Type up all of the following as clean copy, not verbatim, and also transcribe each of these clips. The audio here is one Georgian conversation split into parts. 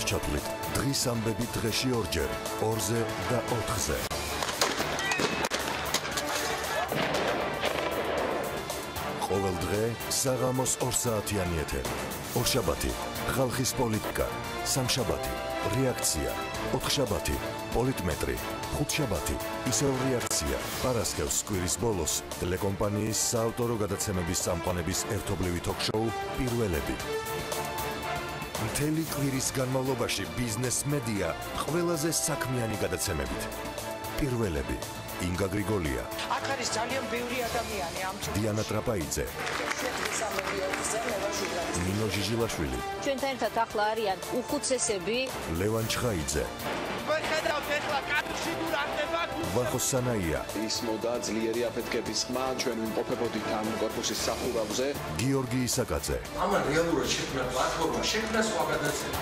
ჩათვლით დღის ამბები დღეში ორჯერ 2-ზე და 4-ზე. ყოველ დღე საღამოს 2 საათიანი ეთერი. ორშაბათი ხალხის პოლიტიკა, სამშაბათი რეაქცია, 4 შაბათი პოლიტმეტრი, 5 შაბათი ისევ რეაქცია. პარასკევს კვირის ბოლოს ტელეკომპანიის საავტორო გადაცემების წამყვანების ერთობლივი თოქ-შოუ პირველები. მთელი კვირის განმავლობაში ბიზნეს მედია ყველაზე საქმიანი გადაცემებით. პირველები. ინგა გრიგოლია. აქ არის ძალიან ბევრი ადამიანი ამ ჩხუბში. დიანა ტრაპაიძე. ნინო ჟიჟილაშვილი. ჩვენთან ერთად ახლა არიან უხუცესები. ლევან ჩხაიძე. ვეხედავთ ეხლა კადრში თუ რა ხდება. ვახო სანაია. ისმოდა ძლიერი აფეთქების ხმა, ჩვენ ვიმყოფებოდით ამ კორპუსის სახურავზე. გიორგი ისაკაძე. ამან რეალურად შექმნა პლატფორმა, შექმნა სხვა გადაცემა.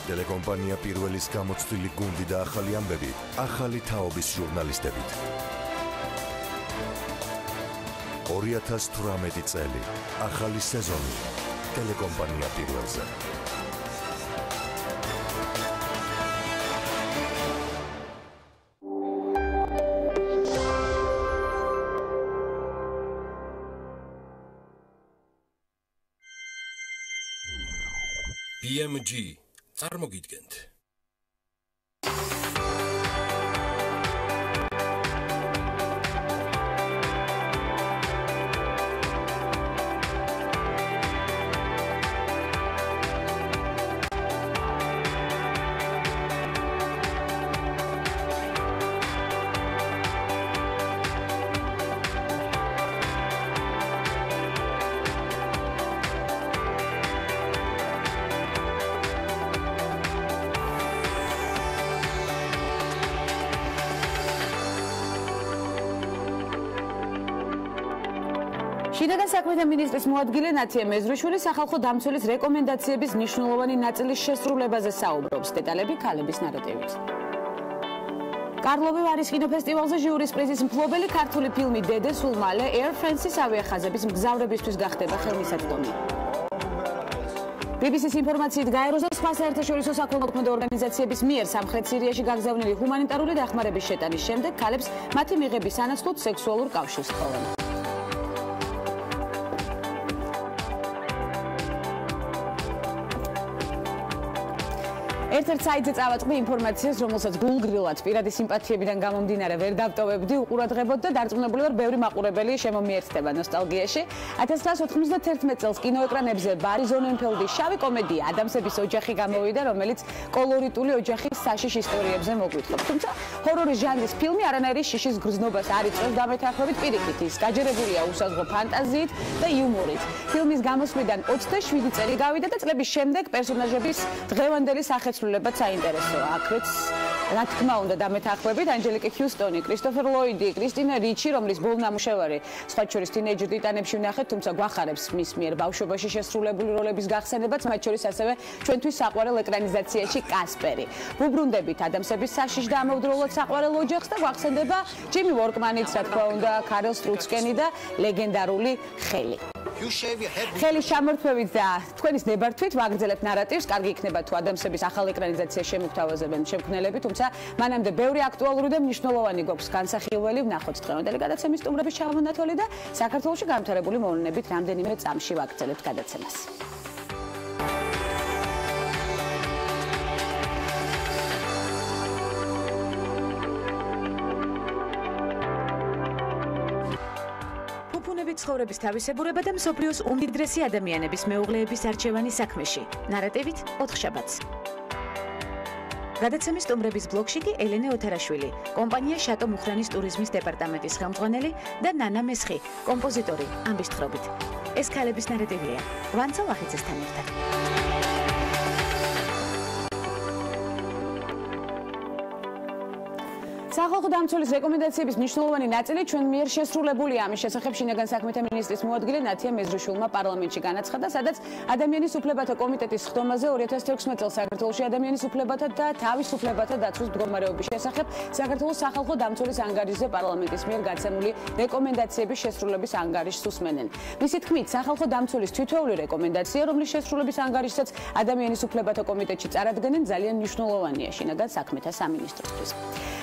ტელეკომპანია პირველის გამოცდილი გუნდი და ახალი ამბები, ახალი თაობის ჟურნალისტებით. 2018 წელი, ახალი სეზონი, ტელეკომპანია პირველზე. BMG წარმოგიდგენთ. შინაგან საქმეთა მინისტრის მოადგილე ნათია მეზრიშვილი სახალხო დამცველის რეკომენდაციების მნიშვნელოვანი ნაწილის შესრულებაზე საუბრობს. დეტალები ქალების ნარატივით. კარლოვი ვარის კინოფესტივალზე ჟიურის პრიზის მფლობელი ქართული ფილმი დედე სულ მალე Air France-ის ავიახაზების მგზავრებისთვის გახდება ხელმისაწვდომი. BBC-ის ინფორმაციით გაეროს და სხვა საერთაშორისო საქველმოქმედო ორგანიზაციების მიერ სამხრეთ სირიაში გაგზავნილი ჰუმანიტარული დახმარების შეტანის შემდეგ ქალებს მათი მიღების სანაცვლოდ სექსუალურ კავშირს ჰპოვენ. ერთ-ერთ საიტზე წავაწყდი ინფორმაციას, რომელსაც გულგრილად პირადი სიმპათიებიდან გამომდინარე ვერ დავტოვებდი, უყურადღებოდ და დარწმუნებული ვარ, ბევრი მაყურებელი შემომიერთდება ნოსტალგიაში. 1991 წელს კინოეკრანებზე ბარი ზონენფელდის შავი კომედია ადამსების ოჯახი გამოვიდა, რომელიც კოლორიტული ოჯახის საშიშ ისტორიებზე მოგვითხობს. თუმცა ჰორორის ჟანრის ფილმი არანაირი შიშის გრძნობას არ იწვევს დამეთანხმებით პირიქით, ის გაჯერებულია უსაზღვრო ფანტაზიით და იუმორით. ფილმის გამოსვლიდან 27 წელი გავიდა და წლების შემდეგ პერსონაჟების დღევანდელი სახეცვლილება საინტერესოა. აქაც რა თქმა უნდა დამეთანხმებით ანჯელიკა ჰიუსტონი, კრისტოფერ ლოიდი, კრისტინა რიჩი, რომლის ბოლო ნამუშევარი სხვა შორის თინეიჯერ ტიტანებში ვნახეთ, თუმცა გვახარებს მის მიერ ბავშვობაში შესრულებული როლების გახსენებაც, მათ შორის ასევე ჩვენთვის საყვარელ ეკრანიზაციაში კასპერი. ვუბრუნდებით ადამსების საშიშ და ამავდროულად საყვარელ ოჯახს და გვახსენდება ჯიმი ვორკმანიც, რა თქმა უნდა, კარელ სტრუცკენი და ლეგენდარული ხელი. ხელის ჩამორთმევით და თქვენის ნებართვით ვაგრძელებთ ნარატივს. კარგი იქნება თუ ადამიანების ახალ ეკრანიზაციას შემოგთავაზებენ შემქმნელები, თუმცა მანამდე ბევრი აქტუალური და მნიშვნელოვანი გვაქვს განსახილველი. ვნახოთ დღევანდელი გადაცემის სტუმრების ჩამონათვალი და საქართველოში გამთავრებული მოვლენებით რამდენიმე წამში ვაგრძელებთ გადაცემას. ცხოვრების თავისებურება და მსოფლიოს უმდიდრესი ადამიანების მეუღლეების არჩევანი საქმეში. ნარატივით 4 შაბათს. გადაცემის სტუმრების ბლოგში კი ელენე ოთარაშვილი, კომპანია შატო მუხრანის ტურიზმის დეპარტამენტის ხელმძღვანელი და ნანა მესხი, კომპოზიტორი ამბის თხრობით. ეს ქალების ნარატივია. ვანცა ლახიძესთან ერთად. სახალხო დამცველის რეკომენდაციების მნიშვნელოვანი ნაწილი ჩვენ მიერ შესრულებულია. ამის შესახებ შინაგან საქმეთა მინისტრის მოადგილე ნათია მეზრიშვილმა პარლამენტში განაცხადა, სადაც ადამიანის უფლებათა კომიტეტის სხდომაზე 2016 წელს საქართველოში ადამიანის უფლებათა და თავისუფლებათა დაცვის მდგომარეობის შესახებ საქართველოს სახალხო დამცველის ანგარიშზე პარლამენტის მიერ გაცემული რეკომენდაციების შესრულების ანგარიშს უსმენენ. მისი თქმით, სახალხო დამცველის თითოეული რეკომენდაცია, რომლის შესრულების ანგარიშსაც ადამიანის უფლებათა კომიტეტში წარადგენენ, ძალიან მნიშვნელოვანია შინაგან საქმეთა სამინისტროსთვის.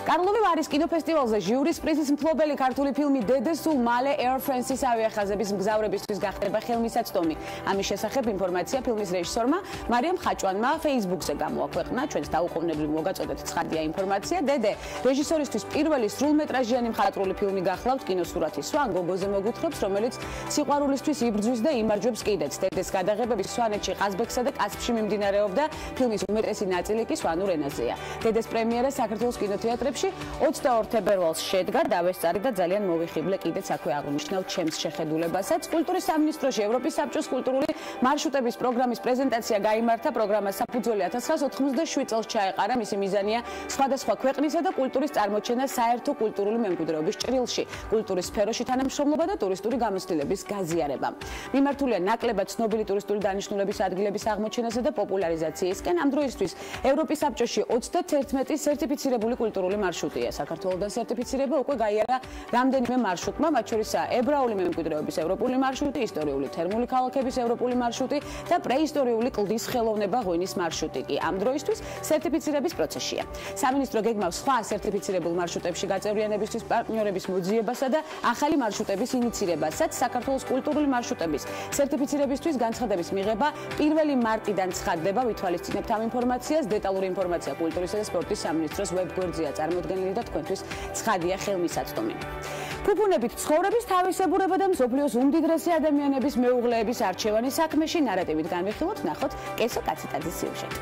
კარლოვი ვარის კინოფესტივალზე ჟიურის პრიზის მფლობელი ქართული ფილმი დედეს სულ მალე Air France-ის ავიახაზების მგზავრებისთვის გახდება ხელმისაწვდომი. ამის შესახებ ინფორმაცია ფილმის რეჟისორმა მარიამ ხაჭვანმა Facebook-ზე გამოაქვეყნა. ჩვენს დაუყოვნებლივ მოგაწოდეთ ცხადია ინფორმაცია. დედე რეჟისორისთვის პირველი სრულმეტრაჟიანი მხატვრული ფილმი გახლავთ კინოსურათის სვან გოგოზე მოგვითხრობს, რომელიც სიყვარულისთვის იბრძვის და იმარჯვებს კიდეც. დედეს გადაღებები სვანეთში, ყაზბეგსა და კასპში მიმდინარეობდა. ფილმის უმეტესი ნაწილი კი სვანურ ენაზეა. დედეს პრემიერა საქართველოს კინოთეატრებში 22 თებერვალს შედგა. დავესწარი და ძალიან მოვიხიბლე კიდეც აქვე აღვნიშნავ ჩემს შეხედულებასაც. კულტურის სამინისტროში ევროპის საბჭოს კულტურული მარშრუტების პროგრამის პრეზენტაცია გაიმართა. პროგრამა საფუძველი 1987 წელს ჩაეყარა. მისი მიზანია სხვადასხვა ქვეყნისა და კულტურის წარმოჩენა საერთო კულტურული მემკვიდრეობის ჭრილში, კულტურის სფეროში თანამშრომლობა და ტურისტული გამოცდილების გაზიარება. მიმართულია ნაკლებად ცნობილი ტურისტული დანიშნულების ადგილების აღმოჩენასა და პოპულარიზაციისკენ. ამ დროისთვის ევროპის საბჭოში 31 სერტიფიცირებული კულტურული მარშრუტია. საქართველოსთან სერტიფიცირება უკვე გაიარა რამდენიმე მარშრუტმა, მათ შორისაა ებრაული მემკვიდრეობის ევროპული მარშრუტი, ისტორიული თერმული ქალაქების ევროპული მარშრუტი და პრეისტორიული კლდის ხელოვნება ღვინის მარშრუტი კი ამ დროისთვის სერტიფიცირების პროცესშია. სამინისტრო გეგმავს სხვა სერტიფიცირებულ მარშრუტებში გაწევრიანებისთვის პარტნიორების მოძიებასა და ახალი მარშრუტების ინიცირებასაც. საქართველოს კულტურული მარშრუტების სერტიფიცირებისთვის განცხადების მიღება 1 მარტიდან ცხადდება. ვითვალისწინებთ ამ ინფორმაციას. დეტალური ინფორმაცია კულტურისა და სპორტის სამინისტროს ვებგვერდზეა წარმოდგენილი და თქვენთვის ცხადია ხელმისაწვდომი. ფუფუნებით ცხოვრების თავისებურება და მსოფლიოს უმდიდრესი ადამიანების მეუღლეების არჩევანი საქმეში ნარატივით განვიხილოთ, ნახოთ კესო კაციტაძის სიუჟეტი.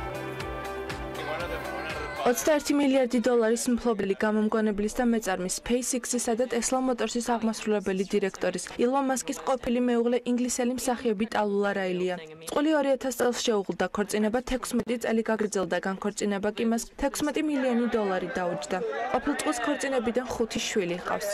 21 მილიარდი დოლარის მფლობელი გამომგონებლის და მეწარმის SpaceX-ისა და Tesla Motors-ის აღმასრულებელი დირექტორის ილონ მასკის ყოფილი მეუღლე ინგლისელი მსახიობი ტალულა რაილია. წყვილი 2000 წელს შეუღლდა, ქორწინება 16 წელი გაგრძელდა, განქორწინება კი მას 16 მილიონი დოლარი დაუჯდა. ყოფილ წყვილს ქორწინებიდან 5 შვილი ჰყავს.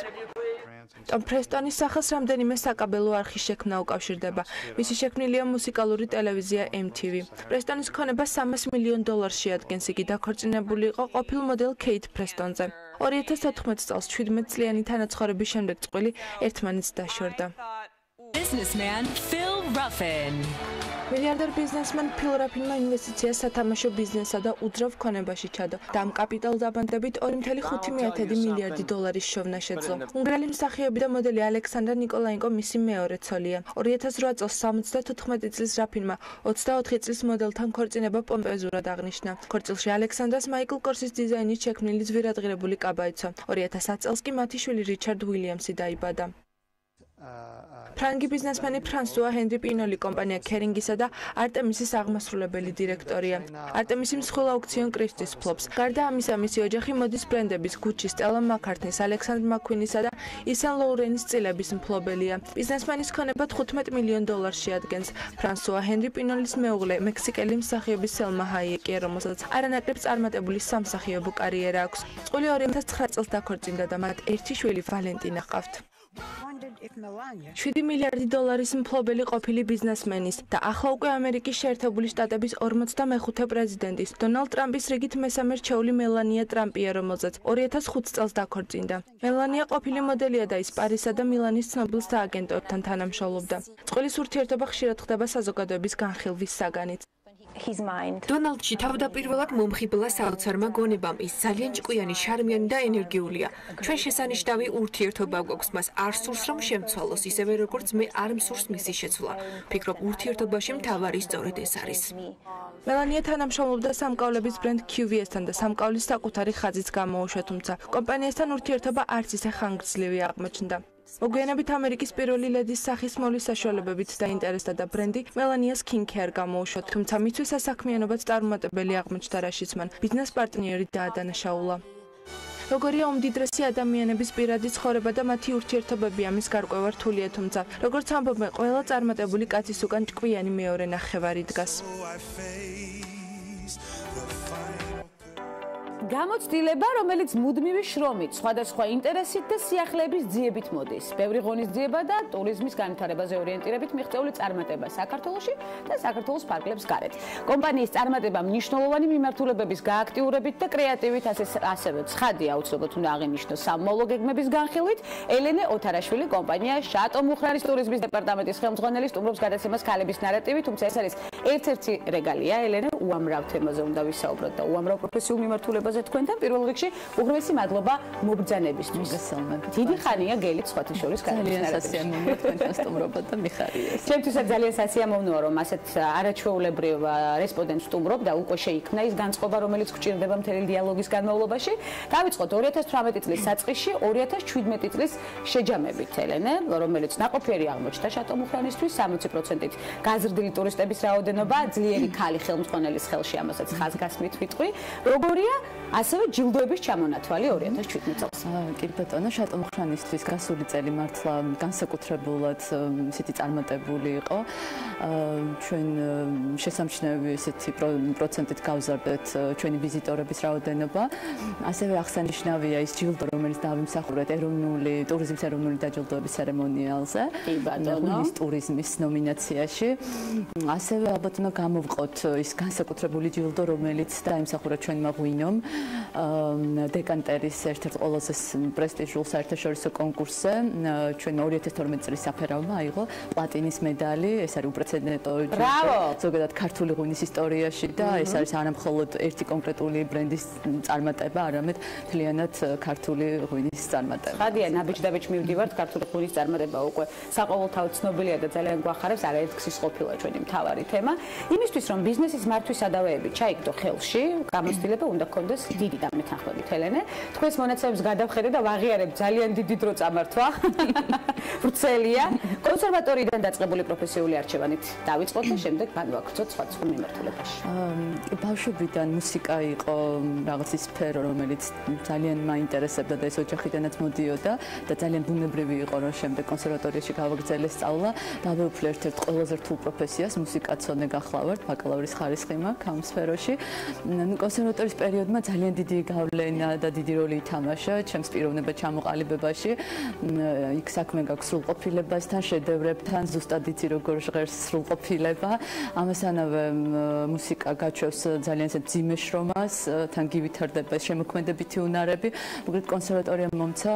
ტომ პრესტონის სახელს რამდენიმე საკაბელო არხის შექმნა უკავშირდება. მისი შექმნილია მუსიკალური ტელევიზია MTV. პრესტონის ქონება 300 მილიონ დოლარს შეადგენს. იგი დაქორწინებული იყო ყოფილ მოდელ კეით პრესტონზე. 2014 წელს 17 წლიანი თანაცხოვრების შემდეგ წყვილი ერთმანეთს დაშორდა. Businessman Phil Ruffin. მილიარდერ ბიზნესმენ ფილ რაფინმა ინვესტიცია სათამაშო ბიზნესსა და უძრავ ქონებაში ჩადო და ამ კაპიტალ დაბანდებით 2.5 მილიარდი დოლარის შოვნა შეძლო. უნგრელი მსახიობი და მოდელი ალექსანდრა ნიკოლაენკო მისი მეორე ცოლია. 2008 წელს 74 წლის რაფინმა 24 წლის მოდელთან ქორწინება პომპეზურად აღნიშნა. ქორწილში ალექსანდრას მაიკლ კორსის დიზაინით შექმნილი ზვირადღირებული კაბა ეცვა. 2010 წელს კი მათი შვილი რიჩარდ უილიამსი დაიბადა. ფრანგი ბიზნესმენი ფრანსუა ჰენრი პინოლი კომპანია კერინგისა და არტემისის აღმასრულებელი დირექტორია. არტემისი მსხვილ აუქციონ კრისტის ფლობს. გარდა ამისა, მისი ოჯახი მოდის ბრენდების გუჩი, სტელა მაკ-კარტნის, ალექსანდრ მაკ-κουინისა და ისენ ლოურენის წილების მფლობელია. ბიზნესმენის ქონება 15 მილიონ დოლარს შეადგენს. ფრანსუა ჰენრი პინოლის მეუღლე, მექსიკელი მსახიობი სელმა ჰაიეკია, რომელსაც არანაკლებ წარმატებული სამსახიობო კარიერა აქვს. წყვილი 2009 წელს დაქორწინდა და მათ ერთი შვილი ვალენტინა ჰყავთ. 7 მილიარდი დოლარის მფლობელი ყოფილი ბიზნესმენის და ახლა უკვე ამერიკის შეერთებული შტატების 45 პრეზიდენტის დონალდ ტრამპის რიგით მესამე რჩეული მელანია ტრამპია, რომელზეც 2005 წელს დაქორწინდა. მელანია ყოფილი მოდელია და ის პარიზსა და მილანის ცნობილ სააგენტოებთან თანამშრომლობდა. წყვილის ურთიერთობა ხშირად ხდება საზოგადოების განხილვის საგანით. დონალდში თავდაპირველად მომხიბლა საოცარმა გონებამ. ის ძალიან ჭკვიანი, შარმიანი და ენერგიულია. ჩვენ შესანიშნავი ურთიერთობა გვაქვს, მას არ სურს რომ შემცვალოს, ისევე როგორც მე არ მსურს მისი შეცვლა. ვფიქრობ, ურთიერთობაში მთავარი სწორედ ეს არის. მელანია თანამშრომლობდა სამკაულების ბრენდ QVS-თან და სამკაულის საკუთარი ხაზიც გამოუშვა, თუმცა კომპანიასთან ურთიერთობა არც ისე ხანგრძლივი აღმოჩნდა. მოგვიანებით ამერიკის პირველი ლედის სახის მოვლის საშუალებებით დაინტერესდა და ბრენდი მელანიას სკინქეარ გამოუშვა, თუმცა მისთვის სასაქმიანობაც წარუმატებელი აღმოჩნდა, რაშიც მან ბიზნეს პარტნიორი დაადანაშაულა. როგორია უმდიდრესი ადამიანების პირადი ცხოვრება და მათი ურთიერთობები ამის გარკვევა რთულია, თუმცა როგორც ამბობენ, ყველა წარმატებული კაცის უკან ჭკვიანი მეორე ნახევარი დგას. გამოცდილება, რომელიც მუდმივი შრომით, სხვადასხვა ინტერესით და სიახლეების ძიებით მოდის. ბევრი ღონისძიება და ტურიზმის განვითარებაზე ორიენტირებით მიღწეული წარმატება საქართველოში და საქართველოს ფარგლებს გარეთ. კომპანიის წარმატება მნიშვნელოვანი მიმართულებების გააქტიურებით და კრეატივით, ასევე ცხადია აუცილებლად უნდა აღინიშნოს სამმავლო გეგმების განხილვით. ელენე ოთარაშვილი კომპანია შატო მუხრანის ტურიზმის დეპარტამენტის ხელმძღვანელი სტუმრობს გადაცემას ქალების ნარატივი, თუმცა ეს არის ერთ-ერთი რეგალია. ელენე, უამრავ თემაზე უნდა ვისაუბროთ და უამრავ პროფესიულ მიმართულებაზე თქვენთან. პირველ რიგში უღრმესი მადლობა მობრძანებისთვის. დიდი ხანია გელით სხვათა შორის ძალიან სასიამოვნოა თქვენთან სტუმრობა და მიხარია. ჩემთვისაც ძალიან სასიამოვნოა რომ ასეთ არაჩვეულებრივ რესპონდენტს სტუმრობ და უკვე შეიქმნა ის განწყობა, რომელიც გვჭირდება მთელი დიალოგის განმავლობაში. დავიწყოთ 2018 წლის საწყისში 2017 წლის შეჯამებით, ელენე, რომელიც ნაყოფიერი აღმოჩნდა შატო მუხრანისთვის 60%-ით გაზრდილი ტურისტების რაოდენობა, ძლიერი ქალი ხელმძღვანელის ხელში, ამასაც ხაზგასმით ვიტყვი. როგორია ასევე ჯილდოების ჩამონათვალი 2017 წელს. კი ბატონო, შატო მუხრანისთვის გასული წელი მართლა განსაკუთრებულად ისეთი წარმატებული იყო. ჩვენ შესამჩნევი ისეთი პროცენტით გავზარდეთ ჩვენი ვიზიტორების რაოდენობა. ასევე აღსანიშნავია ის ჯილდო, რომელიც დავიმსახურეთ ტურიზმის ეროვნული დაჯილდოების ცერემონიალზე. კი ბატონო. ტურიზმის ნომინაციაში. ასევე ალბათ უნდა გამოვყოთ ის განსაკუთრებული ჯილდო, რომელიც დაიმსახურა ჩვენმა ღვინომ დეკანტერის ერთ-ერთ ყველაზე პრესტიჟულ საერთაშორისო კონკურსზე. ჩვენ 2012 წლის საფერავმა აიღო პლატინის მედალი. ეს არის უპრეცედენტო ზოგადად ქართული ღვინის ისტორიაში და ეს არის არა მხოლოდ ერთი კონკრეტული ბრენდის წარმატება, არამედ მთლიანად ქართული ღვინის წარმატება. ხადია, ნაბიჯ-დაბიჯ მივდივართ, ქართული ღვინის წარმატება უკვე საყოველთაოდ ცნობილია და ძალიან გვახარებს, არაერთ გზის ყოფილა ჩვენი მთავარი თემა. იმისთვის, რომ ბიზნესის მართვის სადავეები ჩაიგდო ხელში, გამოცდილება უნდა გქონდეს დიდი დამეთანხმებით, ელენე. თქვენს მონაცემებს გადავხედე და ვაღიარებ, ძალიან დიდი დრო წამართვა. ვრცელია. კონსერვატორიიდან დაწყებული პროფესიული არჩევანით დავიწყოთ და შემდეგ განვაგრძოთ სხვადასხვა მიმართულებაში. ბავშვობიდან მუსიკა იყო რაღაცის სფერო, რომელიც ძალიან მაინტერესებდა და ეს ოჯახიდანაც მოდიოდა და ძალიან ბუნებრივი იყო, რომ შემდეგ კონსერვატორიაში გავაგრძელე სწავლა. დავეუფლე ერთ-ერთ ყველაზე რთულ პროფესიას, მუსიკაცოდნე გახლავართ, ბაკალავრის ხარისხი მაქვს ამ სფეროში. კონსერვატორიის პერიოდმა ძალიან დიდი გავლენა და დიდი როლი ითამაშა ჩემს პიროვნება ჩამოყალიბებაში. იქ საქმე გაქვს სრულყოფილებასთან, შედევრებთან, ზუსტად იცი როგორ ჟღერს სრულყოფილება. ამასთანავე მუსიკა გაჩვევს ძალიან ისეთ მძიმე შრომას, თან გივითარდება შემოქმედებითი უნარები. მოკლედ კონსერვატორია მომცა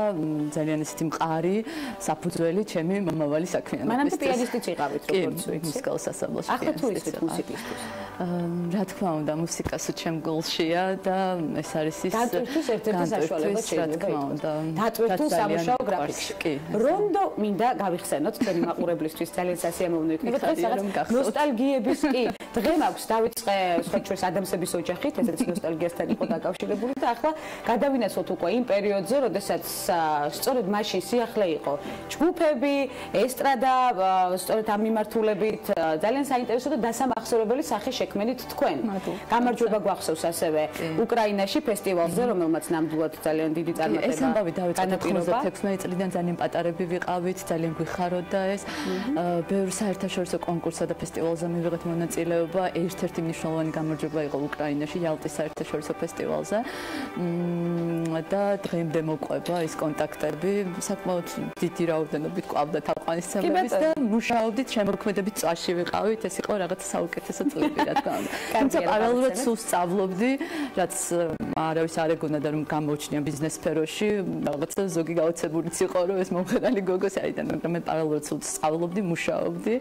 ძალიან ისეთი მყარი, საფუძველი ჩემი მომავალი საქმიანობისთვის. მანამდე პიანისტიც იყავით, როგორც ვიცი. მუსიკალურ სასწავლოში. ახლა თუ ისეთ მუსიკისტვის. რა თქმა უნდა, მუსიკას ჩემ გულშია და ეს არის ის დატვირთვის ერთ-ერთი საშუალება შეიძლება იყოს. დატვირთულ სამუშაო გრაფიკში. რონდო მინდა გავიხსენოთ თქვენი მაყურებლისთვის ძალიან სასიამოვნო იქნება და რაღაც ნოსტალგიების კი დღე მაქვს დავიწყე სხვა ჩვენს ადამიანების ოჯახით, ესეც ნოსტალგიასთან იყო დაკავშირებული და ახლა გადავინაცვლოთ უკვე იმ პერიოდზე, როდესაც სწორედ მაშინ სიახლე იყო ჯგუფები, ესტრადა, სწორედ ამ მიმართულებით ძალიან საინტერესო და დასამახსოვრებელი სახე შექმნით თქვენ. გამარჯვება გვახსოვს ასევე უკრაინაში ფესტივალზე, რომელმაც ნამდვილად ძალიან დიდი წარმატება. ეს ამბავი დავიწყეთ 96 წლიდან ძალიან პატარები ვიყავით, ძალიან გვიხაროდა ეს. ბევრ საერთაშორისო კონკურსსა და ფესტივალზე მივიღეთ მონაწილეობა. ერთ-ერთი მნიშვნელოვანი გამარჯვება იყო უკრაინაში, იალტის საერთაშორისო ფესტივალზე. და დღემდე მოყვება ის კონტაქტები, საკმაოდ დიდი რაოდენობით ყვავდა თაყვანისცემების და მუშაობდით, შემოქმედებით წაში ვიყავით, ეს იყო რაღაც საუკეთესო წლები, რა თქმა უნდა. თუმცა პარალელურად სულ სწავლობდი, რაც არავის არ ეგონა და რომ გამოჩნია ბიზნეს სფეროში, რაღაცა ზოგი გაოცებულიც იყო, რომ ეს მომხდარი გოგოს აიდან, მაგრამ მე პარალელურად სულ სწავლობდი, მუშაობდი,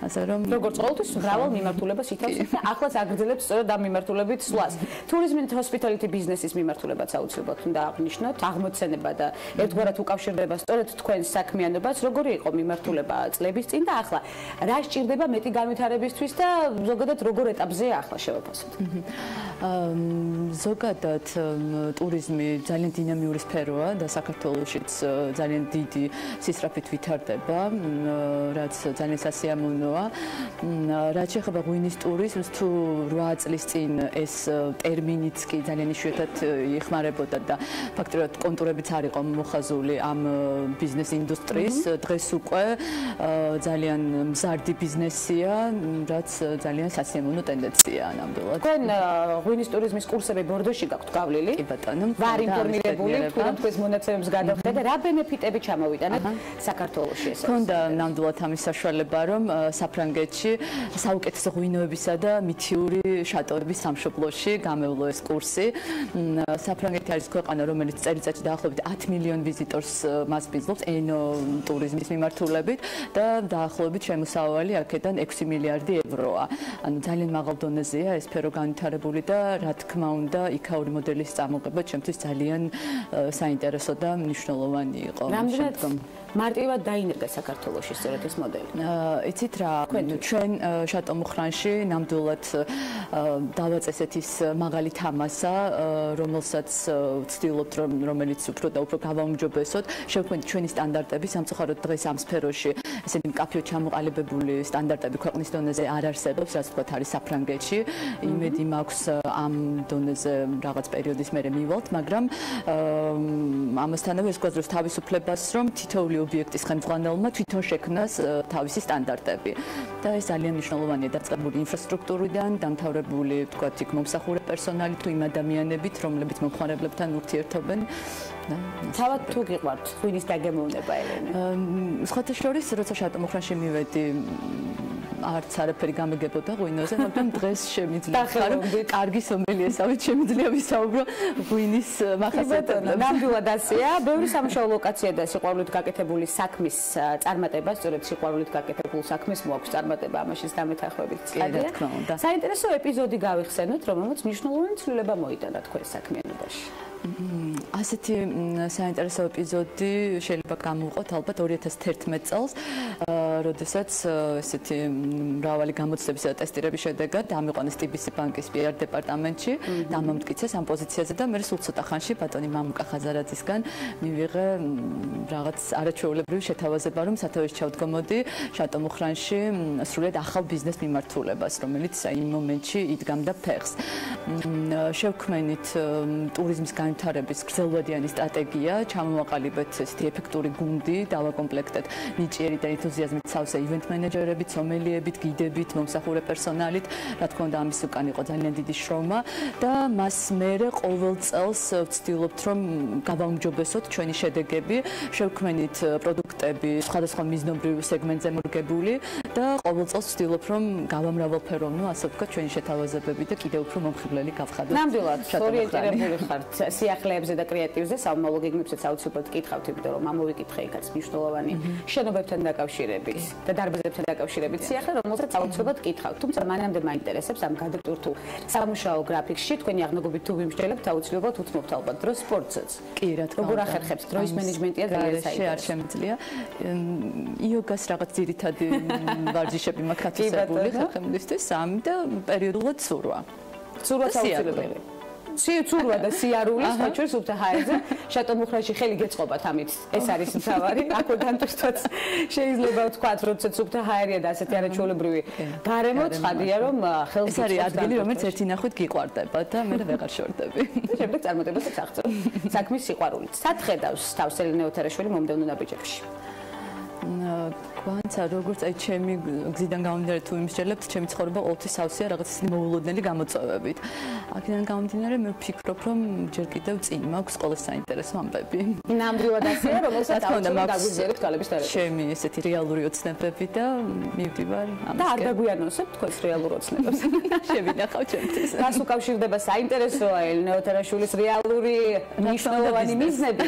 ასე რომ როგორც ყოველთვის მრავალ მიმართულებას ითავსებთ და ახლაც აგრძელებთ სწორედ ამ მიმართულებით სვლას. Tourism and hospitality business-ის მიმართულებაც აუცილებლად უნდა აღნიშნოთ, აღმოცენება და ერთგვარად უკავშირდება სწორედ თქვენს საქმიანობას, როგორი იყო მიმართულება წლების წინ და ახლა რა სჭირდება მეტი განვითარებისთვის და ზოგადად როგორ ეტაპზეა ახლა შევაფასოთ. ზოგადად ტურიზმი ძალიან დინამიური სფეროა და საქართველოშიც ძალიან დიდი სისწრაფით ვითარდება, რაც ძალიან სასიამოვნოა. რაც შეეხება ღვინის ტურიზმს, თუ 8 წლის წინ ეს ტერმინიც კი ძალიან იშვიათად იხმარებოდა და ფაქტობრივად კონტურებიც არ იყო მოხაზული ამ ბიზნეს ინდუსტრიის, დღეს უკვე ძალიან მზარდი ბიზნესია, რაც ძალიან სასიამოვნო ტენდენცია ნამდვილად. თქვენ ღვინის ტურიზმის კურსები ბორდოში გაქვთ გავლილი? კი ბატონო. ვარ ინფორმირებული, თქვენ თქვენს მონაცემებს გადავხედე და რა ბენეფიტები ჩამოვიტანეთ საქართველოში ეს? ქონდა ნამდვილად ამის საშუალება, რომ საფრანგეთში საუკეთესო ღვინოებისა და მითიური შატოების სამშობლოში გამევლო ეს კურსი. საფრანგეთი არის ქვეყანა, რომელიც წელიწადში დაახლოებით 10 მილიონ ვიზიტორს მასპინძლობს ენო ტურიზმის მიმართულებით და დაახლოებით შემოსავალი აქედან 6 მილიარდი ევროა. ანუ ძალიან მაღალ დონეზეა ეს სფერო განვითარებული და რა თქმა უნდა, იქაური მოდელის წარმოება ჩემთვის ძალიან საინტერესო და მნიშვნელოვანი იყო. რამდენად მარტივად დაინერგა საქართველოში სწორედ ეს მოდელი? იცით რა, ჩვენ შატო მუხრანში ნამდვილად დავაწესეთ ის მაღალი თამასა, რომელსაც ვცდილობთ, რომელიც უფრო და უფრო გავაუმჯობესოთ, შევქმნით ჩვენი სტანდარტები, სამწუხაროდ დღეს ამ სფეროში ესეთი მკაფიოდ ჩამოყალიბებული სტანდარტები ქვეყნის დონეზე არ არსებობს, რაც თქვათ არის საფრანგეთში. იმედი მაქვს ამ დონეზე რაღაც პერიოდის მერე მივალთ, მაგრამ ამასთანავე ეს გვაძლევს თავისუფლებას, რომ თითოეული ობიექტის ხელმძღვანელმა თვითონ შექმნას თავისი სტანდარტები. და ეს ძალიან მნიშვნელოვანია დაწყებული ინფრასტრუქტურიდან, დამთავრებული, თქვათ, იქ მომსახურე პერსონალი თუ იმ ადამიანებით, რომლებიც მომხმარებლებთან ურთიერთობენ. თავად თუ გიყვართ ღვინის დაგემოვნება, ელენე? სხვათა შორის, როცა შატო მუხრანში მივედი, არც არაფერი გამეგებოდა ღვინოზე, მაგრამ დღეს შემიძლია ხარ კარგი სომელიესავით შემიძლია ვისაუბრო ღვინის მახასიათებლებზე. ნამდვილად ასეა, ბევრი სამუშაო ლოკაცია და სიყვარულით გაკეთებული საქმის წარმატება, სწორედ სიყვარულით გაკეთებულ საქმის მოაქვს წარმატება, ამაშიც დამეთანხმებით წადია. საინტერესო ეპიზოდი გავიხსენოთ, რომელმაც მნიშვნელოვანი ცვლილება მოიტანა თქვენ საქმიანობაში. ასეთი საინტერესო ეპიზოდი შეიძლება გამოვყოთ ალბათ 2011 წელს, როდესაც ესეთი მრავალი გამოცდილების და ტესტირების შედეგად ამიყვანეს TBC ბანკის PR დეპარტამენტში და ამომტკიცეს ამ პოზიციაზე და მე სულ ცოტა ხანში ბატონი მამუკა ხაზარაძისგან მივიღე რაღაც არაჩვეულებრივი შეთავაზება, რომ სათავეში ჩავდგომოდი შატო მუხრანში სრულად ახალ ბიზნეს მიმართულებას, რომელიც იმ მომენტში იდგამდა ფეხს. შევქმნით ტურიზმის განვითარების გრძელვადიანი სტრატეგია, ჩამოვაყალიბეთ ესეთი ეფექტური გუნდი, დავაკომპლექტეთ ნიჭიერი და ენთუზიაზმით სავსე ივენთ მენეჯერებით, სომელიებით, გიდებით, მომსახურე პერსონალით, რა თქმა უნდა, ამის უკან იყო ძალიან დიდი შრომა და მას მერე ყოველ წელს ვცდილობთ, რომ გავაუმჯობესოთ ჩვენი შედეგები, შევქმნით პროდუქტები სხვადასხვა მიზნობრივ სეგმენტზე მორგებული და ყოველ წელს ვცდილობ, რომ გავამრავალფეროვნო, ასე ვთქვათ, ჩვენი შეთავაზებები და კიდევ უფრო მომხიბლელი გავხადოთ. ნამდვილად, ორიენტირებული ხართ სიახლეებზე და კრეატივზე, სამომავლო გეგმებსაც აუცილებლად გითხავთ, იმიტომ რომ ამოვიკითხე იქაც მნიშვნელოვანი შენობებთან დაკავშირებით და დარბაზებთან დაკავშირებით სიახლე, რომელსაც აუცილებლად გითხავთ. თუმცა მანამდე მაინტერესებს ამ გადატვირთულ სამუშაო გრაფიკში თქვენი აღნაგობით თუ ვიმსჯელებთ, აუცილებლად უთმობთ ალბათ დროს სპორტსაც. კი, რა თქმა უნდა. როგორ ახერხებს დროის მენეჯმენტია ძალიან საინტერესო. არ შემიძლია. იოგას რაღაც ძირითადი ვარჯიშები მაქვს ათვისებული ხალხისთვის, სამი და პერიოდულად ცურვა. ცურვაც აუცილებელი. ცურვა და სიარული, საჩვენს უბთა ჰაერზე, შატო მუხრანში ხელი გეწყობათ ამით. ეს არის მთავარი. აქედან თვითონ შეიძლება ვთქვათ, როდესაც უბთა ჰაერია და ასეთი არაჩვეულებრივი გარემო, ცხადია რომ ხელს ეს არის ადგილი, რომელიც ერთი ნახვით გიყვარდება და მე ვეღარ შორდები. შემდეგ წარმატებასაც აღწევ. საქმის სიყვარულით. სათხედავს თავს ელენე ოთარაშვილი მომდევნო ნაბიჯებში. გვანცა როგორც აი ჩემი გზიდან გამომდინარე თუ იმსჯელებთ, ჩემი ცხოვრება ყოველთვის სავსეა რაღაც მოულოდნელი გამოწვევებით. აქედან გამომდინარე მე ვფიქრობ, რომ ჯერ კიდევ წინ მაქვს ყველა საინტერესო ამბები. ნამდვილად ასეა, რომელსაც აუცილებლად გაგვიზიარებთ გალების დარება. ჩემი ესეთი რეალური ოცნებები და მივდივარ ამასკენ. და არ დაგვიანონსებთ თქვენს რეალურ ოცნებებს. შევინახავ ჩემთვის. რას უკავშირდება საინტერესოა ელენე ოთარაშვილის რეალური მნიშვნელოვანი მიზნები,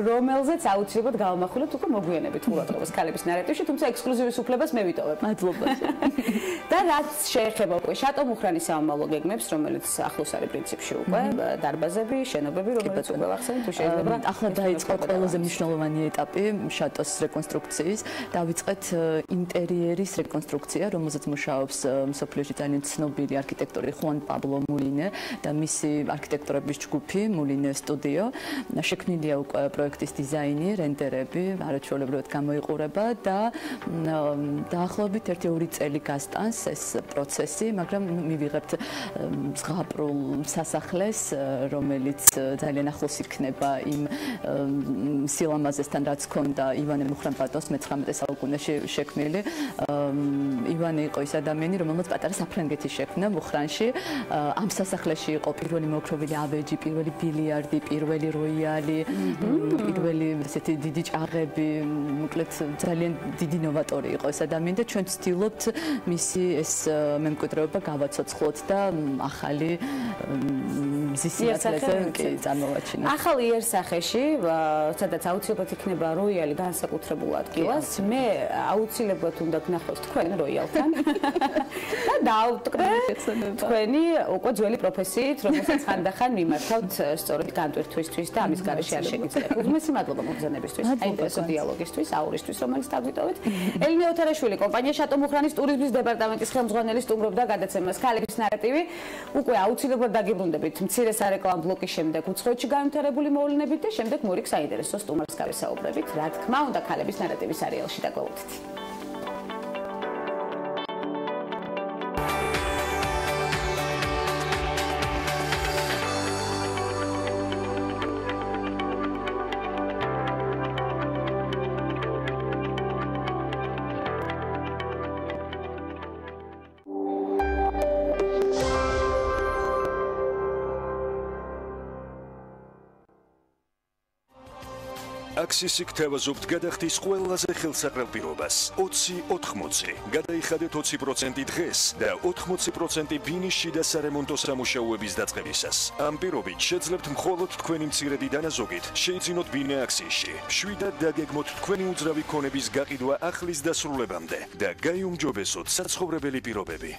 რომელზეც აუცილებლად გავამახვილებთ უკვე მოგვიანებით ყურადღებას ქალების ნარატივში, თუმცა ექსკლუზივის უფლებას მე ვიტოვებ. მადლობა. და რაც შეეხება უკვე შატო მუხრანის სამომავლო გეგმებს, რომელიც ახლოს არის პრინციპში უკვე დარბაზები, შენობები, რომელიც უკვე ვახსენეთ, თუ შეიძლება. ახლა დაიწყო ყველაზე მნიშვნელოვანი ეტაპი შატოს რეკონსტრუქციის. დავიწყეთ ინტერიერის რეკონსტრუქცია, რომელზეც მუშაობს მსოფლიოში ძალიან ცნობილი არქიტექტორი ხუან პაბლო მულინე და მისი არქიტექტორების ჯგუფი მულინე სტუდიო. შექმნილია უკვე პროექტის დიზაინი, რენდერები, არაჩვეულებრივად გამოიყურება და დაახლოებით 1-2 წელი გასტანს ეს პროცესი, მაგრამ მივიღებთ ზღაპრულ სასახლეს, რომელიც ძალიან ახლოს იქნება იმ სილამაზესთან, რაც ჰქონდა ივანე მუხრან-პატონს მე-19 საუკუნეში შექმნილი. ივანე იყო ის ადამიანი, რომელმაც პატარა საფრანგეთი შექმნა მუხრანში. ამ სასახლეში იყო პირველი მოოქროვილი ავეჯი, პირველი ბილიარდი, პირველი როიალი, პირველი ესეთი დიდი ჭაღები, მოკლედ ძალიან დიდი ნოვატორი იყო ეს ადამიანი და ჩვენ ვცდილობთ მისი ეს მემკვიდრეობა გავაცოცხლოთ და ახალი მზისინათლეზე წარმოვაჩინოთ. ახალ იერსახეში, სადაც აუცილებლად იქნება როიალი განსაკუთრებულ ადგილას, მე აუცილებლად უნდა გნახოს თქვენ როიალთან და დავტკბეთ თქვენი უკვე ძველი პროფესიით, რომელსაც ხანდახან მიმართავთ სწორედ განტვირთვისთვის და ამის გარეშე არ შეგიძლიათ. უღმესი მადლობა მოგზაურობისთვის, საინტერესო დიალოგისთვის, აურისთვის, რომელიც დაგვიტოვეთ. ელენე ოთარაშვილი, კომპანია შატო მუხრანის ტურიზმის დეპარტამენტის ხელმძღვანელი სტუმრობდა გადაცემას ქალების ნარატივი. უკვე აუცილებლად დაგიბრუნდებით მცირე სარეკლამო ბლოკის შემდეგ უცხოეთში განვითარებული მოვლენებით და შემდეგ მორიგ საინტერესო სტუმარს გავესაუბრებით. რა თქმა უნდა, ქალების ნარატივის სერიალში დაგვალოდით. აქსისი გთავაზობთ გადახდის ყველაზე ხელსაყრელ პირობას 20-80. გადაიხადეთ 20% დღეს და 80% ბინიში და სარემონტო სამუშაოების დაწყებისას. ამ პირობით შეძლებთ მხოლოდ თქვენი მცირედი დანაზოგით შეიძინოთ ბინა აქსისში. შვიდად დაგეგმოთ თქვენი უძრავი ქონების გაყიდვა ახლის დასრულებამდე და გაიუმჯობესოთ საცხოვრებელი პირობები.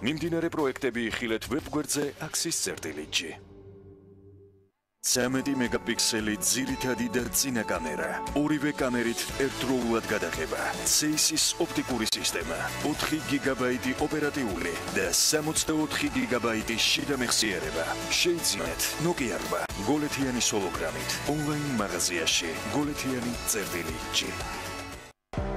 მიმდინარე პროექტები იხილეთ ვებგვერდზე აქსის წერტილით. 13 მეგაპიქსელი ძირითადი და წინა კამერა, ორივე კამერით ერთდროულად გადაღება, CESIS ოპტიკური სისტემა, 4 გიგაბაიტი ოპერატიული და 64 გიგაბაიტი შიდა მეხსიერება. შეიძინეთ Nokia 8 გოლეთიანი ჰოლოგრამით ონლაინ მაღაზიაში გოლეთიანი წერტილი-G.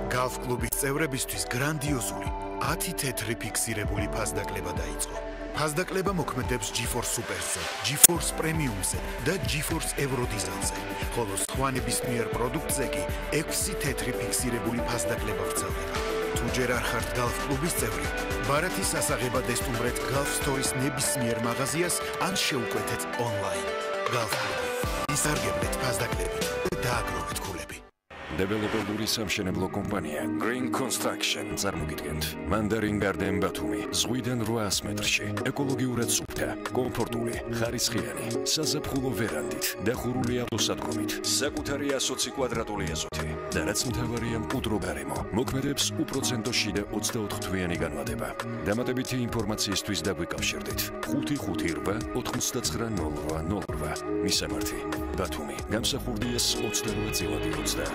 Golf კლუბის წევრებისთვის გრანდიოზული 10 თეთრი ფიქსირებული ფასდაკლება დაიწყო. ფასდაკლება მოქმედებს GeForce Super-ზე, GeForce Premium-ზე და GeForce Euro-Design-ზე, ხოლო სხვა ნებისმიერ პროდუქტზე კი 6 თეთრი ფიქსირებული ფასდაკლება ვრცელდება. თუ ჯერ არ ხართ Golf კლუბის წევრი, ბარათის ასაღებად ესტუმრეთ Golf Store-ის ნებისმიერ მაღაზიას ან შეუკვეთეთ ონლაინ. Golf კლუბი. ისარგებლეთ ფასდაკლებით და დააგროვეთ ქულები. დეველოპერული სამშენებლო კომპანია Green Construction წარმოგიდგენთ. Mandarin Garden ბათუმი, ზღვიდან 800 მეტრში, ეკოლოგიურად სუფთა, კომფორტული, ხარისხიანი, საზაფხულო ვერანდით, დახურული ავტოსადგომით, საკუთარი 120 კვადრატული ეზოთი და რაც მთავარია მკვდრო გარემო. მოქმედებს უპროცენტოში და 24 თვიანი განმავლობა. დამატებითი ინფორმაციისთვის დაგვიკავშირდით 558 9908. მისამართი ბათუმი, გამსახურდიას 28/20.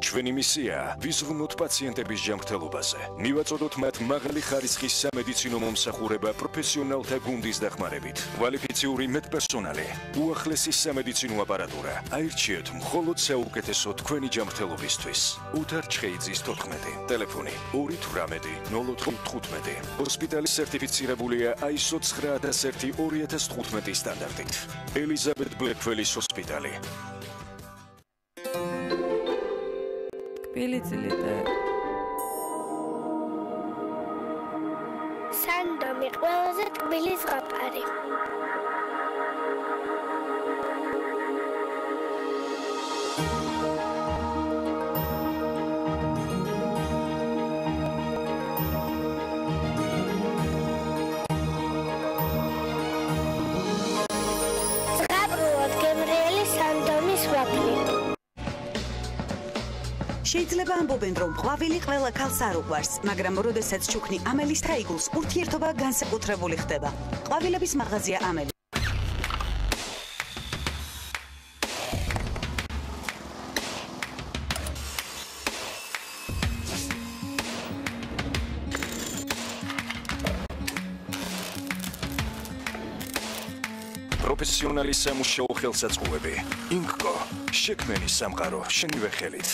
ჩვენი მისია ვიზრუნოთ პაციენტების ჯანმრთელობაზე. მივაწოდოთ მათ მაღალი ხარისხის სამედიცინო მომსახურება პროფესიონალთა გუნდის დახმარებით. კვალიფიციური მედპერსონალი, უახლესი სამედიცინო აპარატურა. აირჩიეთ მხოლოდ საუკეთესო თქვენი ჯანმრთელობისთვის. უთარ ჩხეიძის 14. ტელეფონი 280415. ჰოსპიტალი სერტიფიცირებულია ISO 9001/2015 სტანდარტით. ელიზაბეთ ბლეკველის ჰოსპიტალი. Pilitsilite. Sandomi ყველაზე ტკბილი ზღაპარი. ზღაპრულად გემრიელი სანდომის ვაფლი. შეიძლება ამბობენ, რომ ყვავილი ყველა ქალს არ უყვარს, მაგრამ როდესაც ჩუქნი ამელის თაიგულს, ურთიერთობა განსაკუთრებული ხდება. ყვავილების მაღაზია ამელი. პროფესიონალი სამუშაო ხელსაწყოები. ინკო, შექმენი სამყარო შენივე ხელით.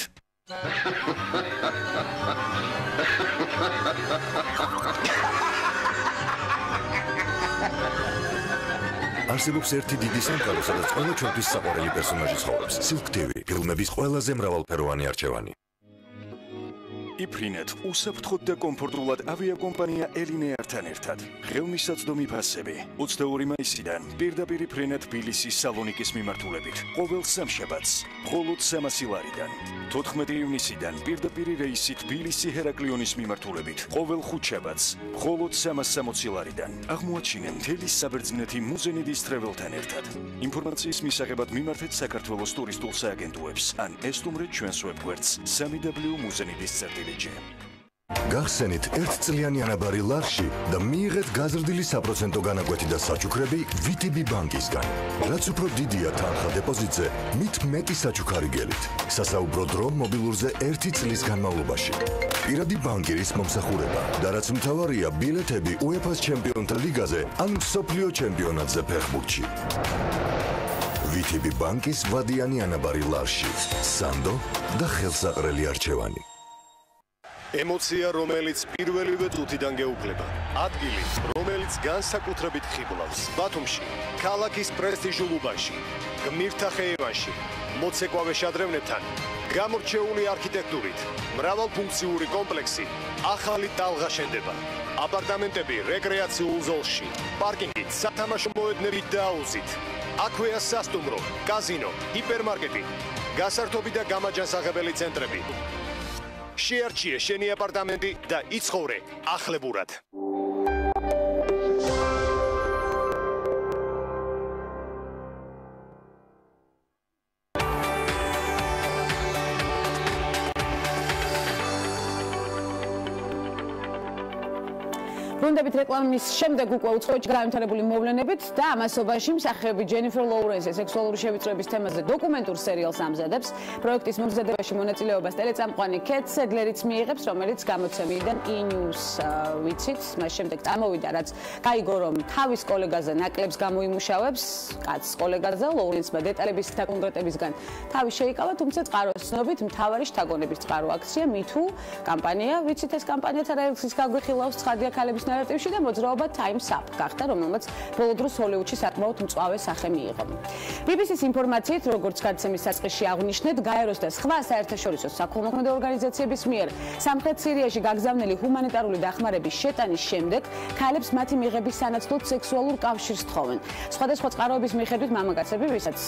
არსებობს ერთი დიდი სამყარო, სადაც ყველა ჩვენთვის საყვარელი პერსონაჟი ცხოვრობს. Silk TV, ფილმების ყველაზე მრავალფეროვანი არჩევანი. იფრინეთ უსაფრთხოდ და კომფორტულად ავიაკომპანია ელინეართან ერთად. ხელმისაწვდომი ფასები 22 მაისიდან პირდაპირ იფრინეთ თბილისის სალონიკის მიმართულებით. ყოველ სამშაბათს მხოლოდ 300 ლარიდან. 14 ივნისიდან პირდაპირ რეისი თბილისი ჰერაკლიონის მიმართულებით. ყოველ ხუთშაბათს მხოლოდ 360 ლარიდან. აღმოაჩინე მთელი საბერძნეთი მუზენიდის ტრეველთან ერთად. ინფორმაციის მისაღებად მიმართეთ საქართველოს ტურისტულ სააგენტოებს ან ესტუმრეთ ჩვენს ვებგვერდს www.muzenides.com. გახსენით ერთწლიანი ანაბარი ლარში და მიიღეთ გაზრდილი საპროცენტო განაკვეთი და საჩუქრები VTB ბანკისგან. რაც უფრო დიდია თანხა დეპოზიტზე, მით მეტი საჩუქარი გელით. სასაუბრო დრო მობილურზე 1 წლის განმავლობაში. პირადი ბანკირის მომსახურება და რაც მთავარია, ბილეთები UEFA-ს ჩემპიონთა ლიგაზე ან მსოფლიო ჩემპიონატზე ფეხბურთში. VTB ბანკის ვადიანი ანაბარი ლარში. სანდო და ხელსაყრელი არჩევანი. ემოცია, რომელიც პირველივე წუთიდან გეუკლება. ადგილი, რომელიც განსაკუთრებით ხიბლავს. ბათუმში, ქალაქის პრესტიჟულ უბანში, გმირთა ხეივანში, მოცეკვავე შადრევნებთან, გამორჩეული არქიტექტურით, მრავალფუნქციური კომპლექსი, ახალი ტალღა შენდება. აპარტამენტები რეკრეაციულ ზოლში, პარკინგით, სათამაშო მოედნებით და აუზით. აქვეა სასტუმრო, კაზინო, ჰიპერმარკეტი, გასართობი და გამაჯანსაღებელი ცენტრები. შეარჩიე შენი აპარტამენტი და იცხოვრე ახლებურად. ბრუნდებით რეკლამის შემდეგ უკვე უცხოეთში განვითარებული მოვლენებით და ამასობაში მსახიობი ჯენიფერ ლოურენსი სექსუალური შევიწროების თემაზე დოკუმენტურ სერიალს ამზადებს. პროექტის მომზადებაში მონაწილეობას ტელეწამყვანი კეთ სეგლერიც მიიღებს, რომელიც გამოცემიდან E-News ვიცით, მას შემდეგ წამოვიდა, რაც გაიგო, რომ თავის კოლეგაზე ნაკლებს გამოიმუშავებს, კაცს კოლეგაზე, ლოურენსმა დეტალების და კონკრეტებისგან თავი შეიკავა, თუმცა წყაროს ცნობით მთავარი შთაგონების წყარო აქცია MeToo კამპანია, ვიცით ეს კამპანიაც არაერთგზის გაგვიხილავს ცხადია ქალების ნარატივში და მოძრაობა Time's Up გახდა, რომელმაც ბოლო დროს ჰოლივუდში საკმაოდ მწვავე სახე მიიღო. BBC-ს ინფორმაციით, როგორც გადაცემის საწყისში აღნიშნეთ, გაეროს და სხვა საერთაშორისო საქველმოქმედო ორგანიზაციების მიერ სამხრეთ სირიაში გაგზავნილი ჰუმანიტარული დახმარების შეტანის შემდეგ ქალებს მათი მიღების სანაცვლოდ სექსუალურ კავშირს თხოვენ. სხვადასხვა წყაროების მიხედვით მამაკაცები, ვისაც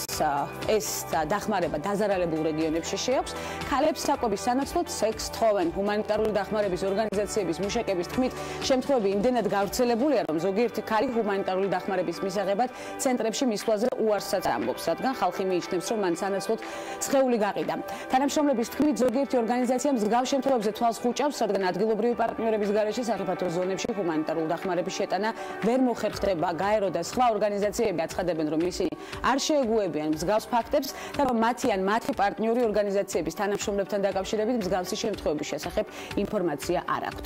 ეს დახმარება დაზარალებულ რეგიონებში შეაქვს, ქალებს საკვების სანაცვლოდ სექსს თხოვენ. ჰუმანიტარული დახმარების ორგანიზაციების მუშაკების თქმით, შემთხვევები იმდენად გავრცელებულია, რომ ზოგიერთი ქალი ჰუმანიტარული დახმარების მისაღებად ცენტრებში მისვლაზე უარსაც ამბობს, რადგან ხალხი მიიჩნევს, რომ მან სანაცვლოდ სხეული გაყიდა. თანამშრომლების თქმით, ზოგიერთი ორგანიზაცია მსგავს შემთხვევებზე თვალს ხუჭავს, რადგან ადგილობრივი პარტნიორების გარეშე საფრთხო ზონებში ჰუმანიტარული დახმარების შეტანა ვერ მოხერხდება. გაერო და სხვა ორგანიზაციები აცხადებენ, რომ ისინი არ შეეგუებიან მსგავს ფაქტებს და რომ მათი ან მათი პარტნიორი ორგანიზაციების თანამშრომლებთან დაკავშირებით მსგავსი შემთხვევების შესახებ ინფორმაცია არ აქვთ.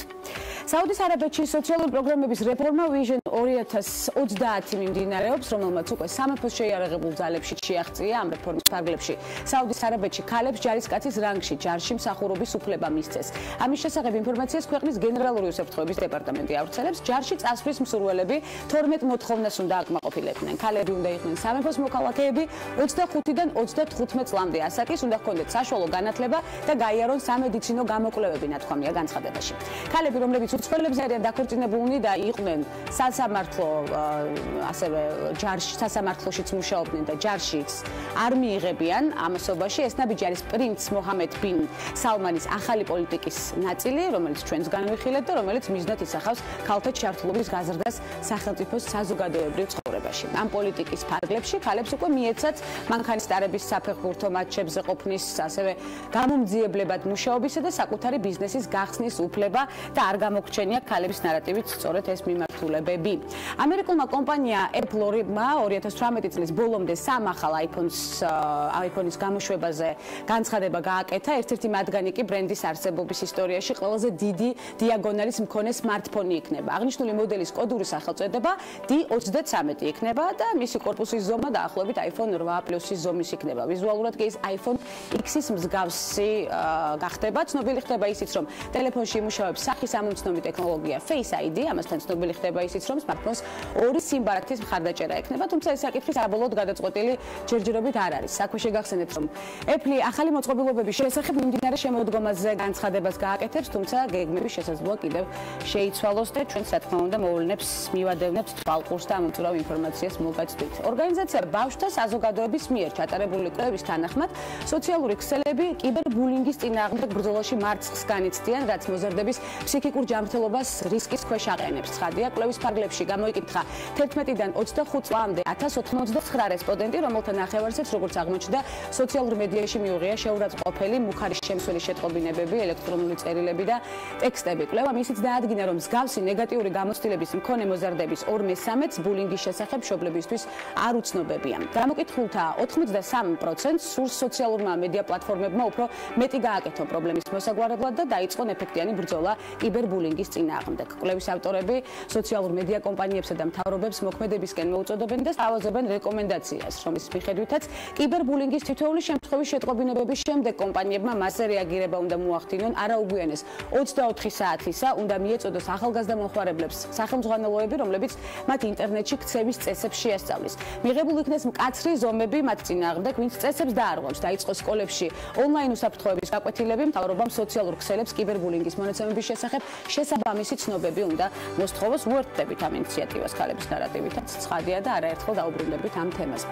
საუდის არაბეთში სოციალური პროგრამების რეფორმა Vision 2030 მიმდინარეობს, რომელმაც უკვე სამეფოს შეიარაღებულ ძალებში შეაღწია ამ რეფორმის ფარგლებში. საუდის არაბეთში ქალებს ჯარისკაცის რანგში ჯარში მსახურობის უფლება მისცეს. ამის შესახებ ინფორმაციას ქვეყნის გენერალური უსაფრთხოების დეპარტამენტი ავრცელებს. ჯარში წასვლის მსურველები 12 მოთხოვნას უნდა აკმაყოფილებდნენ. ქალები უნდა იყვნენ სამეფოს მოქალაქეები 25-დან 35 წლამდე. ასაკის უნდა ჰქონდეთ საშუალო განათლება და გაიარონ სამედიცინო გამოკვლევები, ნათქვამია განცხადებაში. ქალები, რომლებიც უცხოელებზე არიან დაქორწინებულნი და იყვნენ სასამართლო, ასევე ჯარში, სასამართლოშიც მუშაობდნენ და ჯარშიც არ მიიღებიან ამასობაში. ეს ნაბიჯი არის პრინც მოჰამედ ბინ სალმანის ახალი პოლიტიკის ნაწილი, რომელიც ჩვენს განვიხილეთ და რომელიც მიზნად ისახავს ქალთა ჩართულობის გაზრდას სახელმწიფოს საზოგადოებრივ ცხოვრებაში. ამ პოლიტიკის ფარგლებში ქალებს უკვე მიეცათ მანქანისტარების საფეხბურთო მატჩებზე ყოფნის, ასევე გამომძიებლებად მუშაობისა და საკუთარი ბიზნესის გახსნის უფლება და არ გამოგჩენია ქალების ნარატივით სწორედ ეს მიმართულებები. ამერიკულმა კომპანია Apple-მა 2018 წლის ბოლომდე 3 ახალ iPhone-ის გამოშვებაზე განცხადება გააკეთა. ერთ-ერთი მათგანი კი ბრენდის არსებობის ისტორიაში ყველაზე დიდი დიაგონალის მქონე smartphone იქნება. აღნიშნული მოდელის კოდური სახელწოდება D33 იქნება და მისი корпуსის ზომა დაახლოებით iPhone 8 Plus-ის ზომის იქნება. ვიზუალურად კი ეს iPhone X-ის მსგავსი გახდება. ცნობილი ხდება ისიც, რომ ტელეფონში იმუშავებს სახის-ამომცნობი ტექნოლოგია Face ID, ამასთან ცნობილი ხდება ისიც, რომ smartphones ორი სიმბარაქთის მხარდაჭერა ექნება, თუმცა ეს საკითხი საბოლოოდ გადაწყვეტილი ჯერჯერობით არ არის. საქმე შეგახსენებთ, რომ Apple ახალი მოწყობილობების შესახებ მიმდინარე შემოდგომაზე განცხადებას გააკეთებს, თუმცა გეგმები შესაძლოა კიდევ შეიცვალოს და ჩვენც რა თქმა უნდა მოვლენებს მივადევნებთ თვალყურს და ამოწურავ ინფორმაციას მოგაცდით. ორგანიზაცია ბავშვთა საზოგადოების მიერ ჩატარებული კვლევის თანახმად სოციალური ქსელები კიბერბულინგის წინააღმდეგ ბრძოლაში მარცხს განიცდიან, რაც მოზარდების ფსიქიკურ ჯანმრთელობას რისკის ქვეშ აყენებს. ცხადია, კვლევის ფარგლებში გამოიკითხა 11-დან 25 წლამდე 1089 რესპონდენტი, რომელთა ნახევარსაც, როგორც აღმოჩნდა, სოციალურ მედიაში მიუღია შეურაცხყოფელი მუხარის შემცველი შეტყობინებები, ელექტრონული წერილები და ტექსტები. კვლევამ ისიც დაადგინა, რომ მსგავსი ნეგატიური გამოცდილების მქონე მოზარდების 2/3-ს ბულინგის შესახებ მშობლებისთვის არ უცნობებია. გამოკითხულთა 83%-ს სურს სოციალურმა მედია პლატფორმებმა უფრო მეტი გააკეთონ პრობლემის მოსაგვარებლად და დაიწყონ ეფექტიანი ბრძოლა კიბერბულინგის წინააღმდეგ. კვლევის ავტორები სოციალურ მედია კომპანიებსა და მთავრობებს მოქმედებისკენ მოუწოდებენ და სთავაზობენ რეკომენდაციას, რომლის მიხედვითაც კიბერბულინგის თითოეული შემთხვევის შეტყობინებების შემდეგ კომპანიებმა მასზე რეაგირება უნდა მოახდინონ, არაუგვიანეს 24 საათისა უნდა მიეწოდოს ახალგაზრდა მომხმარებლებს სახელმძღვანელოები, რომლებიც მათ ინტერნეტში ქცევის წესებს შეასწავლის. მიღებულ იქნეს მკაცრი ზომები მათ წინააღმდეგ, ვინც წესებს დაარღვევს, დაიწყოს სკოლებში ონლაინ უსაფრთხოების გაკვეთილები, მთავრობამ სოციალურ ქსელებს კიბერბულინგის მონაცემების შესახებ შესაბამისი ცნობები უნდა მოსთხოვოს. უერთდებით ამ ინიციატივას ქალების ნარატივითაც, ცხადია და არაერთხელ დაუბრუნდებით ამ თემას.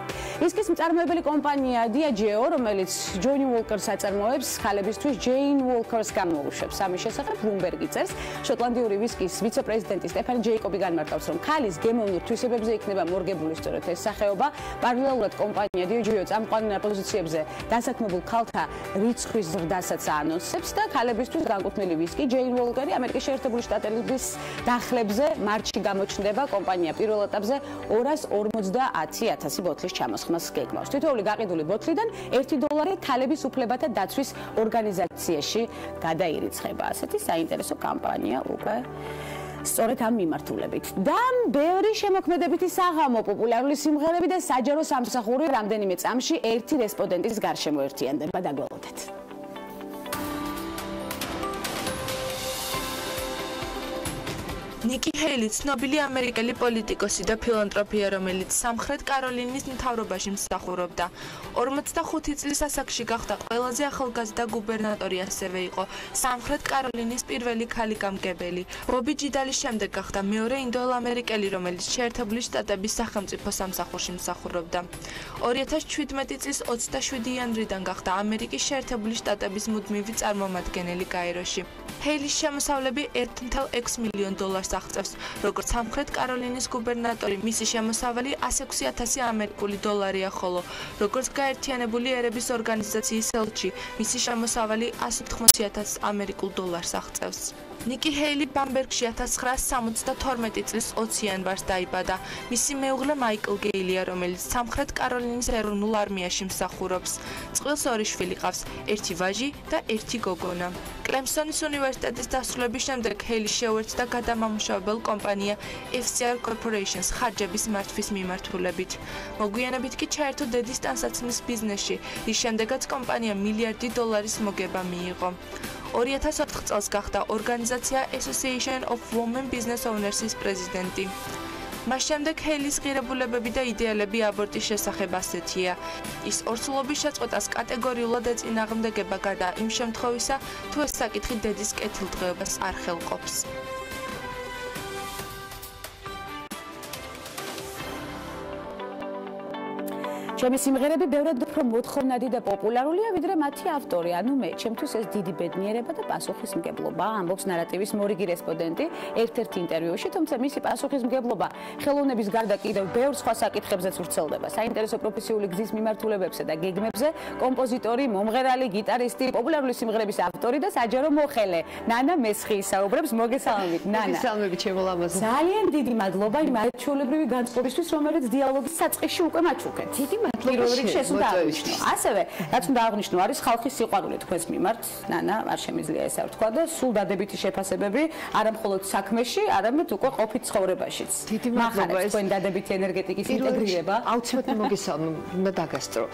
ისკის მწარმოებელი კომპანია Diageo, რომელიც Johnny Walker-ს აწარმოებს, ქალებისთვის Jane Walker-ს გამოუშვებს. ამის შესახებ Bloomberg-ი წერს. შოტლანდიური ვისკის ვიცე-პრეზიდენტი სტეფანი ჯეიკობი განმარტავს, რომ ქალის გემოვნურ თვისებებზე იქნება მორგებული სწორედ ეს სახეობა. პარალელურად კომპანია Diageo წამყვან პოზიციებზე დასაქმებულ ქალთა რიცხვის ზრდასაც აანონსებს და ქალებისთვის განკუთვნილი ვისკი Jane Walker-ი ამერიკის შეერთებული შტატების დახლებზე მარტში გამოჩნდება. კომპანია პირველ ეტაპზე 250,000 ბოთლის ჩამოსხმას გეგმავს. თითოეული გაყიდული ბოთლიდან $1 ქალების უფლებათა დაცვის ორგანიზაციაში გადაირიცხება. ასეთი საინტერესო კამპანია უკვე სწორედ ამ მიმართულებით. და ბევრი შემოქმედებითი საღამო, პოპულარული სიმღერები და საჯარო სამსახური რამდენიმე წამში ერთი რესპონდენტის გარშემო ერთიანდება. დაგველოდეთ. ნიკი ჰეილი ცნობილი ამერიკელი პოლიტიკოსი და ფილანთროპია, რომელიც სამხრეთ კაროლინის მთავრობაში მსახურობდა. 45 წლის ასაკში გახდა ყველაზე ახალგაზრდა გუბერნატორი, ასევე იყო სამხრეთ კაროლინის პირველი ქალი გამგებელი. ბობი ჯიდალის შემდეგ გახდა მეორე ინდოელ-ამერიკელი, რომელიც შეერთებული შტატების სახელმწიფო სამსახურში მსახურობდა. 2017 წლის 27 იანვრიდან გახდა ამერიკის შეერთებული შტატების მუდმივი წარმომადგენელი კაიროში. ჰეილის შემოსავლები $1.6 მილიონ აღწევს, როგორც სამხრეთ კაროლინის გუბერნატორი, მისი შემოსავალი 106,000 ამერიკული დოლარია, ხოლო როგორც გაერთიანებული ერების ორგანიზაციის ელჩი, მისი შემოსავალი 180,000 ამერიკულ დოლარს აღწევს. ნიკი ჰეილი ბამბერგში 1972 წლის 20 იანვარს დაიბადა. მისი მეუღლე მაიკლ გეილია, რომელიც სამხრეთ კაროლინის ეროვნულ არმიაში მსახურობს. წყვილს 2 შვილი ყავს, 1 ვაჟი და 1 გოგონა. კლემსონის უნივერსიტეტის დასრულების შემდეგ ჰეილი შეუერთდა გადამამუშავებელ კომპანია FCR Corporations ხარჯების მართვის მიმართულებით. მოგვიანებით კი ჩაერთო დედის ტანსაცმლის ბიზნესში, რის შემდეგაც კომპანიამ $1 მილიარდი მოგება მიიღო. 2004 წელს გახდა ორგანიზაცია Association of Women Business Owners-ის პრეზიდენტი. მას შემდეგ ჰეილის ღირებულებები და იდეალები აბორტის შესახებ ასეთია. ის ორსულობის შეწყვეტას კატეგორიულად ეწინააღმდეგება გარდა იმ შემთხვევისა, თუ ეს საკითხი დედის კეთილდღეობას არ ხელყოფს. ჩემი სიმღერები ბევრად უფრო მოთხოვნადი და პოპულარულია, ვიდრე მათი ავტორი. ანუ მე, ჩემთვის ეს დიდი ბედნიერება და პასუხისმგებლობა, ამბობს ნარატივის მორიგი რესპონდენტი ერთ-ერთ ინტერვიუში, თუმცა მისი პასუხისმგებლობა ხელოვნების გარდა კიდევ ბევრ სხვა საკითხებზეც ვრცელდება. საინტერესო პროფესიული გზის მიმართულებებზე და გეგმებზე კომპოზიტორი, მომღერალი, გიტარისტი, პოპულარული სიმღერების ავტორი და საჯარო მოხელე ნანა მესხი ისაუბრებს. მოგესალმებით, ნანა. მოგესალმებით, ჩემო ლამაზო. ძალიან დიდი მადლობა იმ არაჩვეულებრივი განწყობისთვის, რომელიც დიალოგის საწყისში უკვე მაჩუქეთ. დიდი პირველ რიგში ეს უნდა აღნიშნო. ასევე, რაც უნდა აღნიშნო, არის ხალხის სიყვარული თქვენს მიმართ, ნანა, არ შემიძლია ესე ვთქვა და სულ დადებითი შეფასებები არა მხოლოდ საქმეში, არამედ უკვე ყოფით ცხოვრებაშიც. დიდი მადლობა ეს თქვენი დადებითი ენერგეტიკის ინტეგრირება. აუცილებლად მოგესალმო, უნდა დაგასწრო.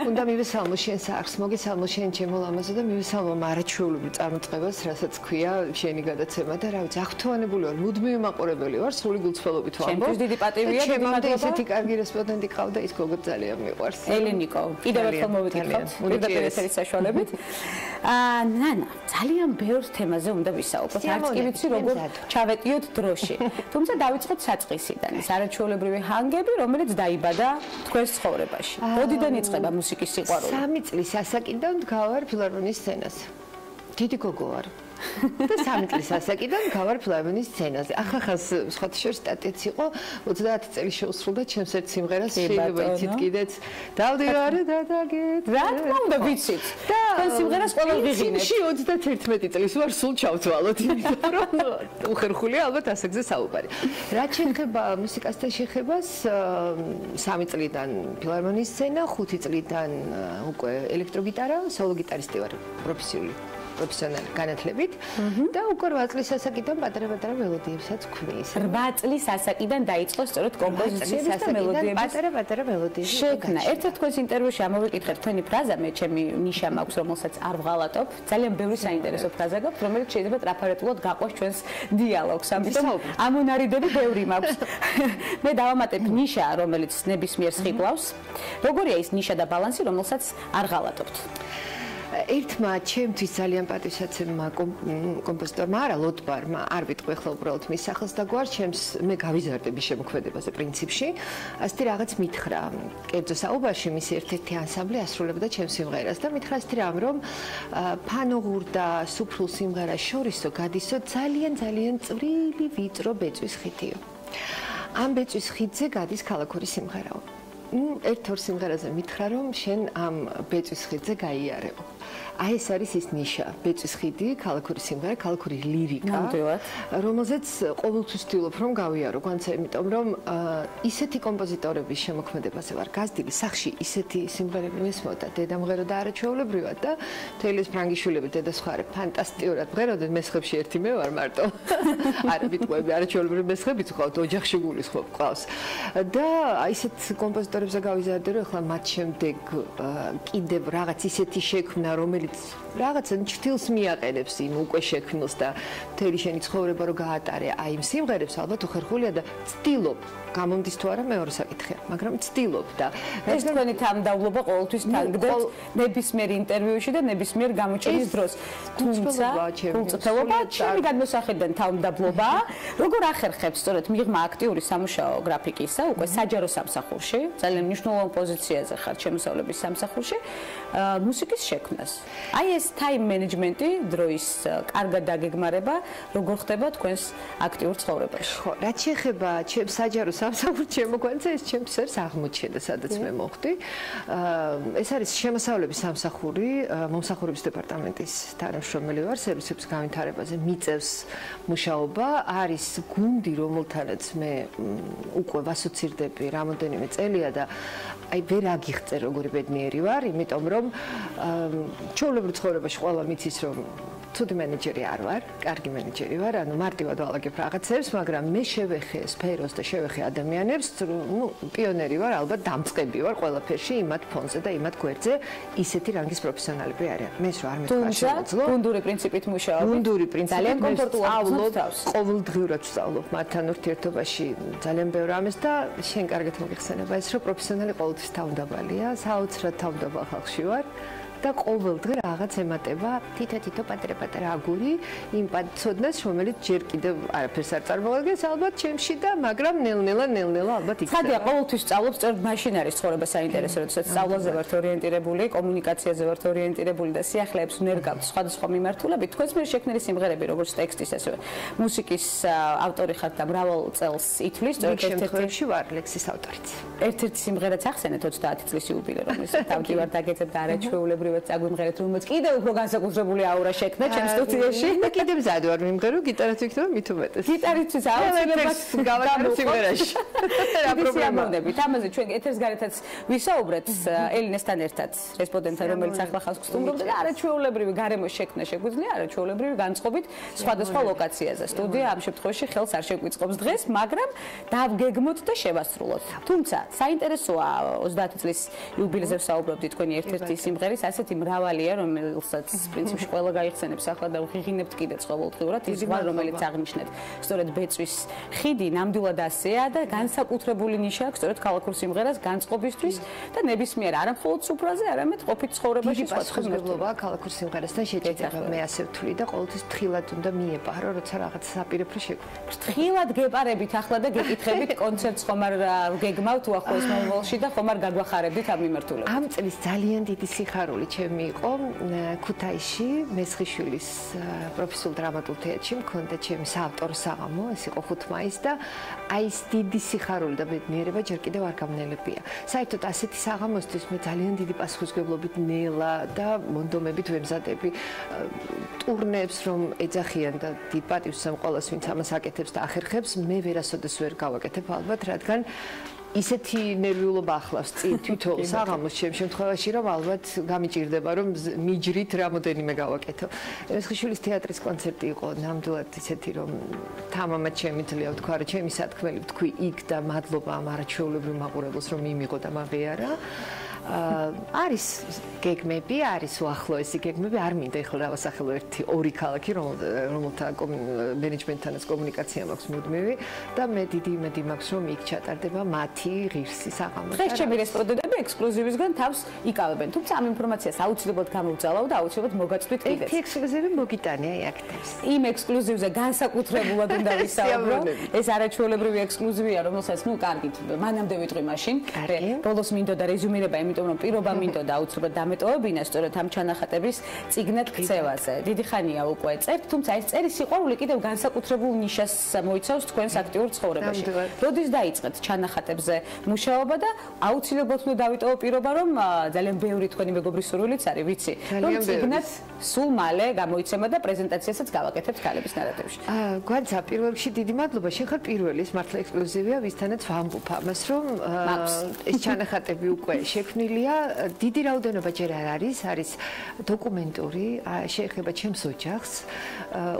უნდა მივესალმო შენ საქმეს, მოგესალმო შენ ჩემო ლამაზო და მივესალმო არაჩვეულებრივ წარმოწყებას, რასაც ქვია შენი გადაცემა და რა ვიცი, აღფრთოვანებული ვარ, მუდმივი მაყურებელი ვარ, სრული გულწრფელობით ვამბობ. ჩემთვის დიდი პატივია, დიდი მადლობა. ესეთი კარგი რესპონდენტი ყავდა, ის გოგო ძალიან მიყვარს. ელენიკო, კიდევ ერთხელ მოვიკითხავთ, პირდაპირ ესეთი საშუალებით. ნანა, ძალიან ბევრ თემაზე უნდა ვისაუბროთ. არც კი ვიცი როგორ ჩავეტიოთ დროში. თუმცა დავიწყოთ საწყისიდან. ეს არაჩვეულებრივი ჰანგები, რომელიც დაიბადა თქვენს ცხოვრებაში. როდიდან იწყება მუსიკის სიყვარული? 3 წლის ასაკიდან ვდგავარ ფილარმონიის სცენაზე. დიდი გოგო ვარ. და 3 წლის ასაკიდან გავარ ფილარმონიის სცენაზე. ახახას სხვათა შორის სტატიაც იყო 30 წელი შეუსრულდა ჩემს ერთ სიმღერას შეიძლება იცით კიდეც დავდივარ და დაგეთ. რა თქმა უნდა ვიცით. თქვენ სიმღერას ყოველ ვიღინებთ. 31 წლის ვარ სულ ჩავთვალოთ, იმიტომ რომ უხერხულია ალბათ ასაკზე საუბარი. რაც შეეხება მუსიკასთან შეხებას 3 წლიდან ფილარმონიის სცენა, 5 წლიდან უკვე ელექტროგიტარა, სოლო გიტარისტი ვარ პროფესიონალი განათლებით და უკვე 8 წლის ასაკიდან პატარა-პატარა მელოდიებსაც ვქმნის. 8 წლის ასაკიდან დაიწყო სწორედ კომპოზიციების და მელოდიების პატარა-პატარა მელოდიების შექმნა. ერთ-ერთ თქვენს ინტერვიუში ამოვიკითხეთ თქვენი ფრაზა, მე ჩემი ნიშა მაქვს, რომელსაც არ ვღალატობ. ძალიან ბევრი საინტერესო ფრაზა გაქვთ, რომელიც შეიძლება ტრაფარეტულად გაყვეს ჩვენს დიალოგს. ამიტომ ამონარიდები ბევრი მაქვს. მე დავამატებ ნიშა, რომელიც ნებისმიერს ხიბლავს. როგორია ის ნიშა და ბალანსი, რომელსაც არ ღალატობთ? ერთმა ჩემთვის ძალიან პატივსაცემმა კომპოზიტორმა არა ლოტბარმა არ ვიტყვი ახლა უბრალოდ მის სახელს და გვარ ჩემს მე გავიზარდები შემოქმედებაზე პრინციპში ასეთი რაღაც მითხრა კერძო საუბარში მის ერთ-ერთი ანსამბლი ასრულებდა ჩემს სიმღერას და მითხრა ასეთი რამ რომ ფანოღურ და სუფრულ სიმღერას შორისო გადისო ძალიან წვრილი ვიწრო ბეწვის ხიდიო ამ ბეწვის ხიდზე გადის ქალაქური სიმღერაო ერთ-ორ სიმღერაზე მითხრა რომ შენ ამ ბეწვის ხიდზე გაიარებო აი ეს არის ის ნიშა, ბეწვის ხიდი, ქალაქური სიმღერა, ქალაქური ლირიკა, რომელზეც ყოველთვის ვცდილობ რომ გავიარო, განცე, იმიტომ რომ ისეთი კომპოზიტორების შემოქმედებაზე ვარ გაზრდილი, სახში ისეთი სიმღერები მესმოდა, დედამღერო და არაჩვეულებრივად და თეილეს ფრანგიშვილები დედა სხვა არის ფანტასტიკურად მღეროდნენ, მესხებში ერთი მე ვარ მარტო. არა ვიტყვები, არაჩვეულებრივი მესხებიც ყავთ, ოჯახში გულის ხო ყავს. და აი ესეთ კომპოზიტორებზე გავიზარდე, რომ ახლა მათ შემდეგ კიდევ რაღაც ისეთი შექმნა, რომელიც რაღაცა ჭრილს მიაყენებს იმ უკვე შექმნილს და მთელი შენი ცხოვრება რო გაატარე აი იმ სიმღერებს ალბათ უხერხულია და ცდილობ გამომდის თუ არა მეორე საკითხია მაგრამ ცდილობ და ეს თქვენი თამდავლობა ყოველთვის თანგდეთ ნებისმიერ ინტერვიუში და ნებისმიერ გამოჩენის დროს თუმცა გულწრფელობა ჩემი გადმოსახედიდან თამდავლობა როგორ ახერხებს სწორედ მიღმა აქტიური სამუშაო გრაფიკისა უკვე საჯარო სამსახურში ძალიან მნიშვნელოვან პოზიციაზე ხარ შემოსავლების სამსახურში მუსიკის შექმნას აი ეს time management-ი დროის კარგად დაგეგმარება როგორ ხდება თქვენს აქტიურ ცხოვრებაში ხო რაც შეეხება ჩემს საჯარო სამსახურს შემოგვანცა ეს ჩემს ერთ აღმოჩნდა სადაც მე მოხდი ეს არის შემოსავლების სამსახური მომსახურების დეპარტამენტის თანამშრომელი ვარ სერვისების განვითარებაზე მიწევს მუშაობა არის გუნდი რომელთანაც მე უკვე ვასოცირდები რამოდენიმე წელია და აი ვერ აგიღწე როგორი ბედნიერი ვარ იმიტომ რომ ჩვეულებრივ ცხოვრებაში ყველა მიცის რომ ცუდი მენეჯერი არ ვარ, კარგი მენეჯერი ვარ, ანუ მარტივად ვალაგებ რაღაცებს, მაგრამ მე შევეხე სფეროს და შევეხე ადამიანებს, ნუ პიონერი ვარ, ალბათ დამწყები ვარ ყველაფერში იმათ ფონზე და იმათ გვერდზე, ისეთი რანგის პროფესიონალები არიან. მე რა არ მეთქვა შეძლო. გუნდური პრინციპით მუშაობ. გუნდური პრინციპით ძალიან კომფორტულად ყოველდღიურად ვსწავლობ მათთან ურთიერთობაში ძალიან ბევრ ამას და შენ კარგად მოგიხსენება ეს რომ პროფესიონალი ყოველთვის თავმდაბალია, საოცრად თავმდაბალ ხალხში ვარ. და ყოველდღე რაღაც ემატება თითო პატარა აგური იმ ცოდნას, რომელიც ჯერ კიდევ არაფერს არ წარმოადგენს ალბათ ჩემში და მაგრამ ნელ-ნელა ალბათ იქნება. ხადია ყოველთვის სწავლობს სწორედ მაშინ არის ცხოვრება საინტერესო, როდესაც სწავლაზე ვართ ორიენტირებული, კომუნიკაციაზე ვართ ორიენტირებული და სიახლეებს ვნერგავთ სხვადასხვა მიმართულებით. თქვენს მიერ შექმნილი სიმღერები, როგორც ტექსტის, ასევე მუსიკის ავტორი ხართ და მრავალ წელს ითვლის, სწორედ ერთ-ერთი ვარ ლექსის ავტორიც. ერთ-ერთი სიმღერაც ახსენეთ 30 წლის იუბილე, რომელსაც თავდივარ დაგეცეთ და არაჩვეულებრივად წაგვიმღერეთ, რომელიც კიდევ უფრო განსაკუთრებული აურა შექმნა ჩემს სტუდიაში. და კიდევ მზად ვარ მიმღერო, გიტარაც ვიქნება მით უმეტეს. გიტარისთვის აუცილებლად გავაკეთებ სიმღერაში. რა პრობლემაა? ამაზე ჩვენ ეთერს გარეთაც ვისაუბრეთ ელინესთან ერთად, რესპონდენტთან, რომელიც ახლა ხალხს სტუმრობდა და არაჩვეულებრივი გარემოს შექმნა შეგვიძლია, არაჩვეულებრივი განწყობით სხვადასხვა ლოკაციაზე. სტუდია ამ შემთხვევაში ხელს არ შეგვიწყობს დღეს, მაგრამ დავგეგმოთ და შევასრულოთ. თუმცა საინტერესოა 30 წლის იუბილეზე ვსაუბრობდი თქვენი ერთ-ერთი სიმღერის, ასეთი მრავალია, რომელსაც პრინციპში ყველა გაიხსენებს ახლა და ვღიღინებთ კიდეც ყოველდღიურად ის ზღვა, რომელიც აღნიშნეთ. სწორედ ბეწვის ხიდი ნამდვილად ასეა და განსაკუთრებული ნიშა აქვს სწორედ ქალაქურ სიმღერას განწყობისთვის და ნებისმიერ არა მხოლოდ სუფრაზე, არამედ ყოფით ცხოვრებაში სხვადასხვა მიღლობაა ქალაქურ სიმღერასთან შეჭედება. მე ასე ვთვლი და ყოველთვის ფრთხილად უნდა მიეპარო, როცა რაღაც საპირეფრო შეგვიძლია. ფრთხილად გეპარებით ახლა და გეკითხებით კონცერტს ხომ არ გეგმავთ უახლოეს მომავალში და ხომ არ გაგვახარებდით ამ მიმართულებით? ამ წლის ძალიან დიდი სიხარული ჩემი იყო ქუთაისში მესხიშვილის პროფესიულ დრამატულ თეატრში მქონდა ჩემი საავტორო საღამო, ეს იყო 5 მაისს და აი ეს დიდი სიხარული და ბედნიერება ჯერ კიდევ არ გამნელებია. საერთოდ ასეთი საღამოსთვის მე ძალიან დიდი პასუხისმგებლობით ნელა და მონდომებით ვემზადები ტურნეებს რომ ეძახიან და დიდ პატივს ვსვამ ყველას ვინც ამას აკეთებს და ახერხებს, მე ვერასოდეს ვერ გავაკეთებ ალბათ, რადგან ისეთი ნერვიულობა ახლავს წინ თვითონ საღამოს ჩემ შემთხვევაში რომ ალბათ გამიჭირდება რომ მიჯრით რამოდენიმე გავაკეთო. მესხიშვილის თეატრის კონცერტი იყო ნამდვილად ისეთი რომ თამამად შემიძლია ვთქვა რომ ჩემი სათქმელი ვთქვი იქ და მადლობა ამ არაჩვეულებრივ მაყურებელს რომ მიმიღო და მაღიარა. არის გეგმები, არის უახლოესი გეგმები, არ მინდა ეხლა დავასახელო ერთი ორი ქალაქი, რომელთა მენეჯმენტთანაც კომუნიკაცია მაქვს მუდმივი და მე დიდი იმედი მაქვს, რომ იქ ჩატარდება მათი ღირსი საღამო. დღეს ჩემი რესპონდენტები ექსკლუზივისგან თავს იკავებენ, თუმცა ამ ინფორმაციას აუცილებლად გამოვძალავ და აუცილებლად მოგაწვით კიდეც. ერთი ექსკლუზივი მოგიტანია იაქტებს. იმ ექსკლუზივზე განსაკუთრებულად უნდა ვისაუბრო. ეს არაჩვეულებრივი ექსკლუზივია, რომელსაც ნუ კარგით, მანამდე ვიტყვი მაშინ. ბოლოს მინდოდა რეზუმირება, იმიტომ რომ პირობა მინდოდა აუცილებლად დამეტოვებინა სწორედ ამ ჩანახატების წიგნად ქცევაზე. დიდი ხანია უკვე წერთ, თუმცა ეს წერის სიყვარული კიდევ განსაკუთრებულ ნიშას მოიცავს თქვენს აქტიურ ცხოვრებაში. როდის დაიწყეთ ჩანახატებზე მუშაობა და აუცილებლად უნდა დავიტოვო პირობა, რომ ძალიან ბევრი თქვენი მეგობრის სურვილიც არის, ვიცი. რომ წიგნად სულ მალე გამოიცემა და პრეზენტაციასაც გავაკეთებთ ქალების ნარატივში. გვანცა პირველ რიგში დიდი მადლობა, შენ ხარ პირველი, ეს მართლა ექსკლუზივია, ვისთანაც ვამბობ ამას, რომ ეს ჩანახატები უკვე შექმნილია, დიდი რაოდენობა ჯერ არ არის დოკუმენტური, შეეხება ჩემს ოჯახს.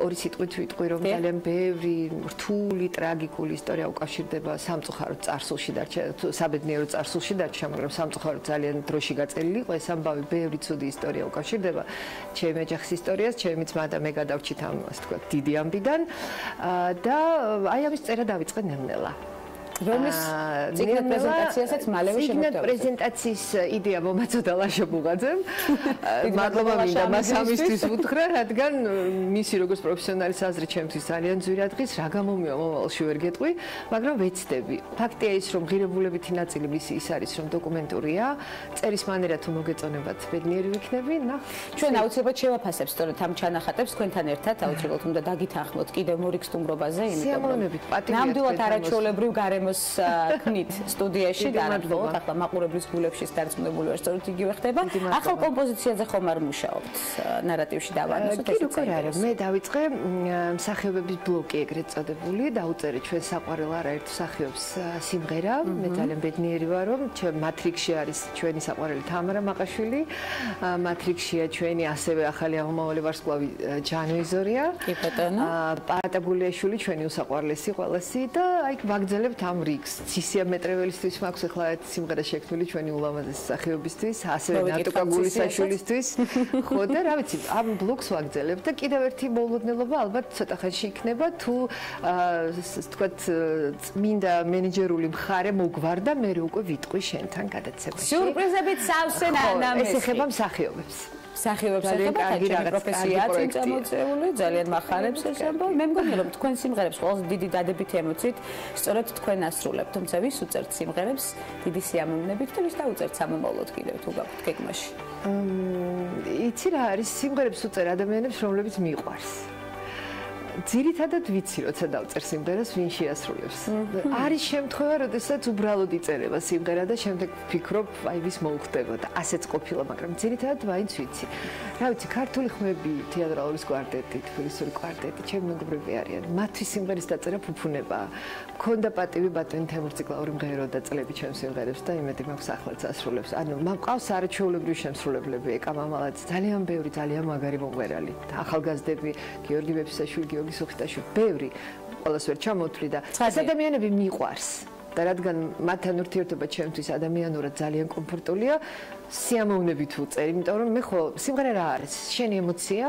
ორი სიტყვით ვიტყვი, რომ ძალიან ბევრი რთული, ტრაგიკული ისტორია უკავშირდება სამწუხაროდ წარსულში დარჩა, საბედნიერო წარსულში დარჩა, მაგრამ სამწუხაროდ ძალიან დროში გაწელილი იყო ეს ამბავი, ბევრი ცუდი ისტორია უკავშირდება ჩემი ოჯახის ისტორიას, ჩემი ძმა და მე გადავჭით ამ, ასე ვთქვათ, დიდი ამბიდან და აი ამის წერა დავიწყე ნელ-ნელა. რომლის წიგნად პრეზენტაციასაც მალევე შემოგვიყვება. წიგნად პრეზენტაციის იდეა მომაწოდა ლაშა ბუღაძემ. მადლობა მინდა მას ამისთვის უთხრა, რადგან მისი როგორც პროფესიონალის აზრი ჩემთვის ძალიან ძვირადღის, რა გამომივა მომავალში ვერ გეტყვი, მაგრამ ვეცდები. ფაქტია ის, რომ ღირებულებითი ნაწილი მისი ის არის, რომ დოკუმენტურია, წერის მანერა თუ მოგეწონებათ, ბედნიერი ვიქნები, ჩვენ აუცილებლად შევაფასებთ სწორედ ამ ჩანახატებს თქვენთან ერთად, აუცილებლად უნდა დაგითანხმოთ კიდევ მორიგ სტუმრობაზე, იმიტომ რომ ნამდვილად არაჩვეულებრივ გარემოს ქმნით სტუდიაში და არამხოლოდ ახლა მაყურებლის გულებშიც დარწმუნებული ვარ, სწორედ იგივე ხდება. ახალ კომპოზიციაზე ხომ არ მუშაობთ ნარატივში დავანუსოთ ესეც არა, მე დავიწყე მსახიობების ბლოკი ეგრეთ წოდებული, დაუწერე ჩვენ საყვარელ არაერთ მსახიობს სიმღერა, მე ძალიან ბედნიერი ვარ, რომ მათრიქსში არის ჩვენი საყვარელი თამარა მაყაშვილი, მათრიქსშია ჩვენი ასევე ახალი აღმავალი ვარსკვლავი ჯანო იზორია, პატა გულიაშვილი ჩვენი უსაყვარლესი ყველასი და აი ვაგრძელებთ ამ ამ რიგს. ცისიამეტრეველისთვის მაქვს ახლა ეს სიმღერა შექმნილი ჩვენი ულამაზესი მსახიობისთვის, ასევე ნატუკა გულისაშვილისთვის. ხო და რა ვიცი, ამ ბლოკს ვაგრძელებ და კიდევ ერთი მოულოდნელობა ალბათ ცოტა ხანში იქნება, თუ თქვათ წმინდა მენეჯერული მხარე მოგვარდა, მე უკვე ვიტყვი შენთან გადაცემაში. სიურპრიზებით სავსე ნანამესი. ეს ეხება მსახიობებს. მსახიობებს ეხება ჩემი პროფესიაა წამოწეული, ძალიან მახარებს ეს ამბავი. მე მგონია რომ თქვენ სიმღერებს ყველაზე დიდი დადებითი ემოციით სწორედ თქვენ ასრულებთ, თუმცა ვის უწერთ სიმღერებს დიდი სიამოვნებით და ვის დაუწერთ სამომავლოდ კიდევ თუ გაქვთ გეგმაში. იცი რა არის სიმღერებს უწერ ადამიანებს, რომლებიც მიყვარს. ძირითადად ვიცი, როცა დავწერ სიმღერას, ვინ შეასრულებს. არის შემთხვევა, როდესაც უბრალოდ იწერება სიმღერა და შემდეგ ვფიქრობ, აი ვის მოუხდება და ასეც ყოფილა, მაგრამ ძირითადად მაინც ვიცი. რა ვიცი, ქართული ხმები, თეატრალური კვარტეტი, თბილისური კვარტეტი, ჩემი მეგობრები არიან. მათთვის სიმღერის დაწერა ფუფუნებაა. მქონდა პატივი ბატონი თემურ ციკლაური მღერო და წლები ჩემს სიმღერებს და იმედი მაქვს ახლაც ასრულებს. ანუ მყავს არაჩვეულებრივი შემსრულებლები, ეკა მამალაც, ძალიან ბევრი, ძალიან მაგარი მომღერალი. ახალგაზრდები, გიორგი მეფისაშვილი, გიორგი სუხიტაშვილი, ბევრი, ყველას ვერ ჩამოთვლი და ეს ადამიანები მიყვარს. და რადგან მათთან ურთიერთობა ჩემთვის ადამიანურად ძალიან კომფორტულია, სიამოვნებით ვუწერ, იმიტომ რომ მე ხო სიმღერა რა არის? შენი ემოცია,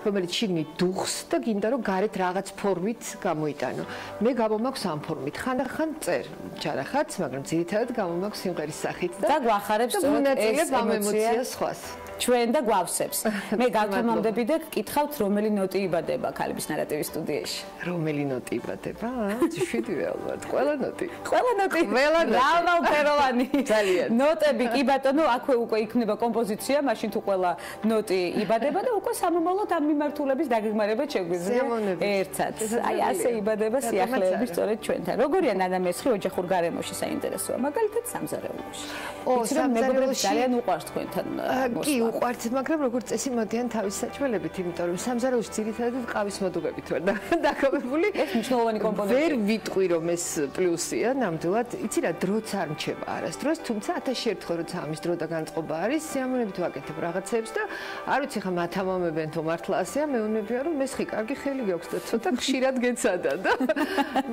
რომელიც შიგნით დუხს და გინდა რომ გარეთ რაღაც ფორმით გამოიტანო. მე გამომაქვს ამ ფორმით. ხანდახან წერ, ჩარახაც, მაგრამ ძირითადად გამომაქვს სიმღერის სახით და გვახარებს სწორედ ეს ემოცია სხვას. ჩვენ და გვავსებს. მე გავთამამდები და გკითხავთ, რომელი ნოტი იბადება ქალების ნარატივის სტუდიაში. რომელი ნოტი იბადება? შვიდივე ალბათ. ყველა ნოტი. ყველა ნოტი. მრავალფეროვანი. ძალიან. ნოტები კი ბატონო, აქვე უკვე იქნება კომპოზიცია, მაშინ თუ ყველა ნოტი იბადება და უკვე სამომავლოდ ამ მიმართულების დაგეგმარება შეგვიძლია ერთად. აი ასე იბადება სიახლეები სწორედ ჩვენთან. როგორია ნანა მესხი ოჯახურ გარემოში საინტერესოა, მაგალითად სამზარეულოში. იცი რომ მეგობრებს ძალიან უყვარს თქვენთან კი უყვართ, მაგრამ როგორც წესი მოდიან თავის საჭმელებით, იმიტომ რომ სამზარეულოში ძირითადად ყავის მოდუღებით ვარ დაკავებული. ეს მნიშვნელოვანი კომპონენტია. ვერ ვიტყვი რომ ეს პლუსია, ნამდვილად, იცი რა, დროც არ მრჩება არასდროს, თუმცა 1000 ერთხელ როცა ამის დრო და განწყობა არის, სიამოვნებით ვაკეთებ რაღაცებს და არ ვიცი ხა მათამამებენ თუ მართლა ასეა, მეუბნებია რომ მესხი კარგი ხელი გაქვს და ცოტა ხშირად გეცადა და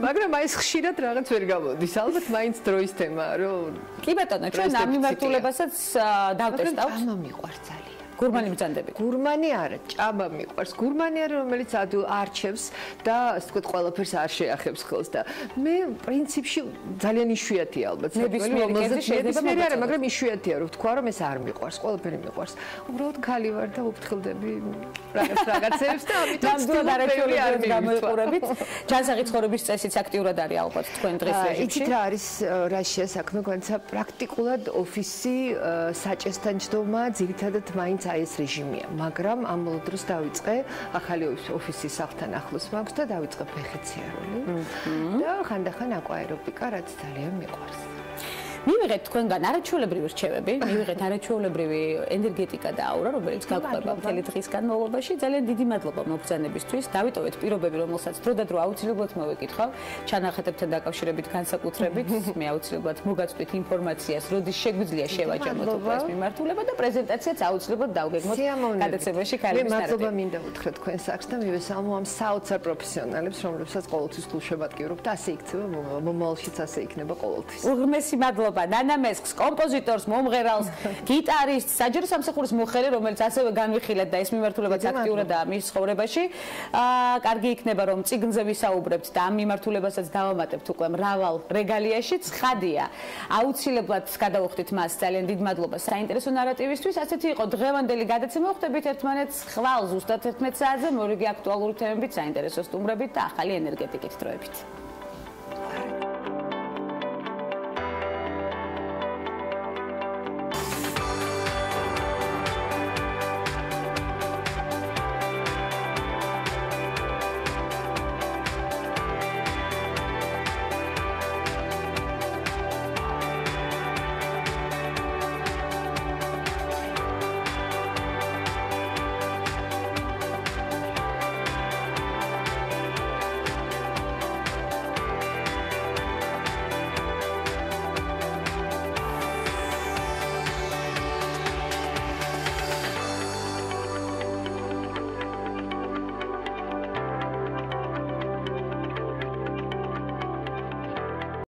მაგრამ აი ეს ხშირად რაღაც ვერ გამოდის. ალბათ მაინც დროის თემაა, რომ კი ბატონო, ჩვენ ამ მიმართულებასაც დავტესტავთ. ჭამა მიყვარს ძალიან. გურმანი ბრძანდებით. გურმანი არა, ჭამა მიყვარს. გურმანი არა, რომელიც არჩევს და ასე ვთქვათ, ყველაფერს არ შეახებს ხელს და მე პრინციპში ძალიან იშვიათია ალბათ. ნებისმიერი კერძი შეიძლება მე არა, მაგრამ იშვიათია რომ ვთქვა რომ ეს არ მიყვარს, ყველაფერი მიყვარს. უბრალოდ ქალი ვარ და უფრთხილდები რაღაცებს და ამიტომ ნამდვილად გამოიყურებით. ჯანსაღი ცხოვრების წესიც აქტიურად არის ალბათ თქვენ დღეს რეჟიმში. იცით რა არის რაშია საქმე, განსა პრაქტიკულად ოფისი საჭესთან ჯდომა ძირითადად მაინც აი ეს რეჟიმია, მაგრამ ამ ბოლო დროს დავიწყე ახალი ოფისის სახლთან ახლოს მაქვს და დავიწყე ფეხეციარული და ხანდახან აკვაერობიკა, რაც ძალიან მიყვარს. მივიღეთ თქვენგან არაჩვეულებრივი რჩევები, მივიღეთ არაჩვეულებრივი ენერგეტიკა და აურა, რომელიც გაგვყვება მთელი დღის განმავლობაში. ძალიან დიდი მადლობა მობრძანებისთვის. დავიტოვეთ პირობები, რომელსაც დრო და დრო აუცილებლად მოვეკითხავ, čanახეთებთან დაკავშირებით განსაკუთრებით. მე აუცილებლად მოგაწვდით ინფორმაციას, როდის შეგვიძლია შევაჯამოთ უკვე ეს მიმართულება და პრეზენტაციაც აუცილებლად დავგეგმოთ გადაცემაში ქალების ნარატივი. მადლობა მინდა უთხრა თქვენ საქმს და მივესალმო ამ საოცარ პროფესიონალებს, რომლებსაც ყოველთვის გულშემატკივრობ და ასე იქნება მომავალშიც ასე იქნება ყოველთვის. უღმესი მადლობა ნანა მესხს, კომპოზიტორს, მომღერალს, გიტარისტს, საჯარო სამსახურის მოხელე, რომელიც ასევე განვიხილეთ და ეს მიმართულებაც აქტიურადაა მის ცხოვრებაში. კარგი იქნება რომ წიგნზე ვისაუბრებთ და ამ მიმართულებასაც დავამატებთ უკვე მრავალ რეგალიაში. ცხადია. აუცილებლად გადავუხდით მას. ძალიან დიდ მადლობას საინტერესო ნარატივისთვის. ასეთი იყო დღევანდელი გადაცემა. ვხვდებით ერთმანეთს ხვალ ზუსტად 11 საათზე მორიგი აქტუალური თემებით, საინტერესო სტუმრებით და ახალი ენერგეტიკით დროებით.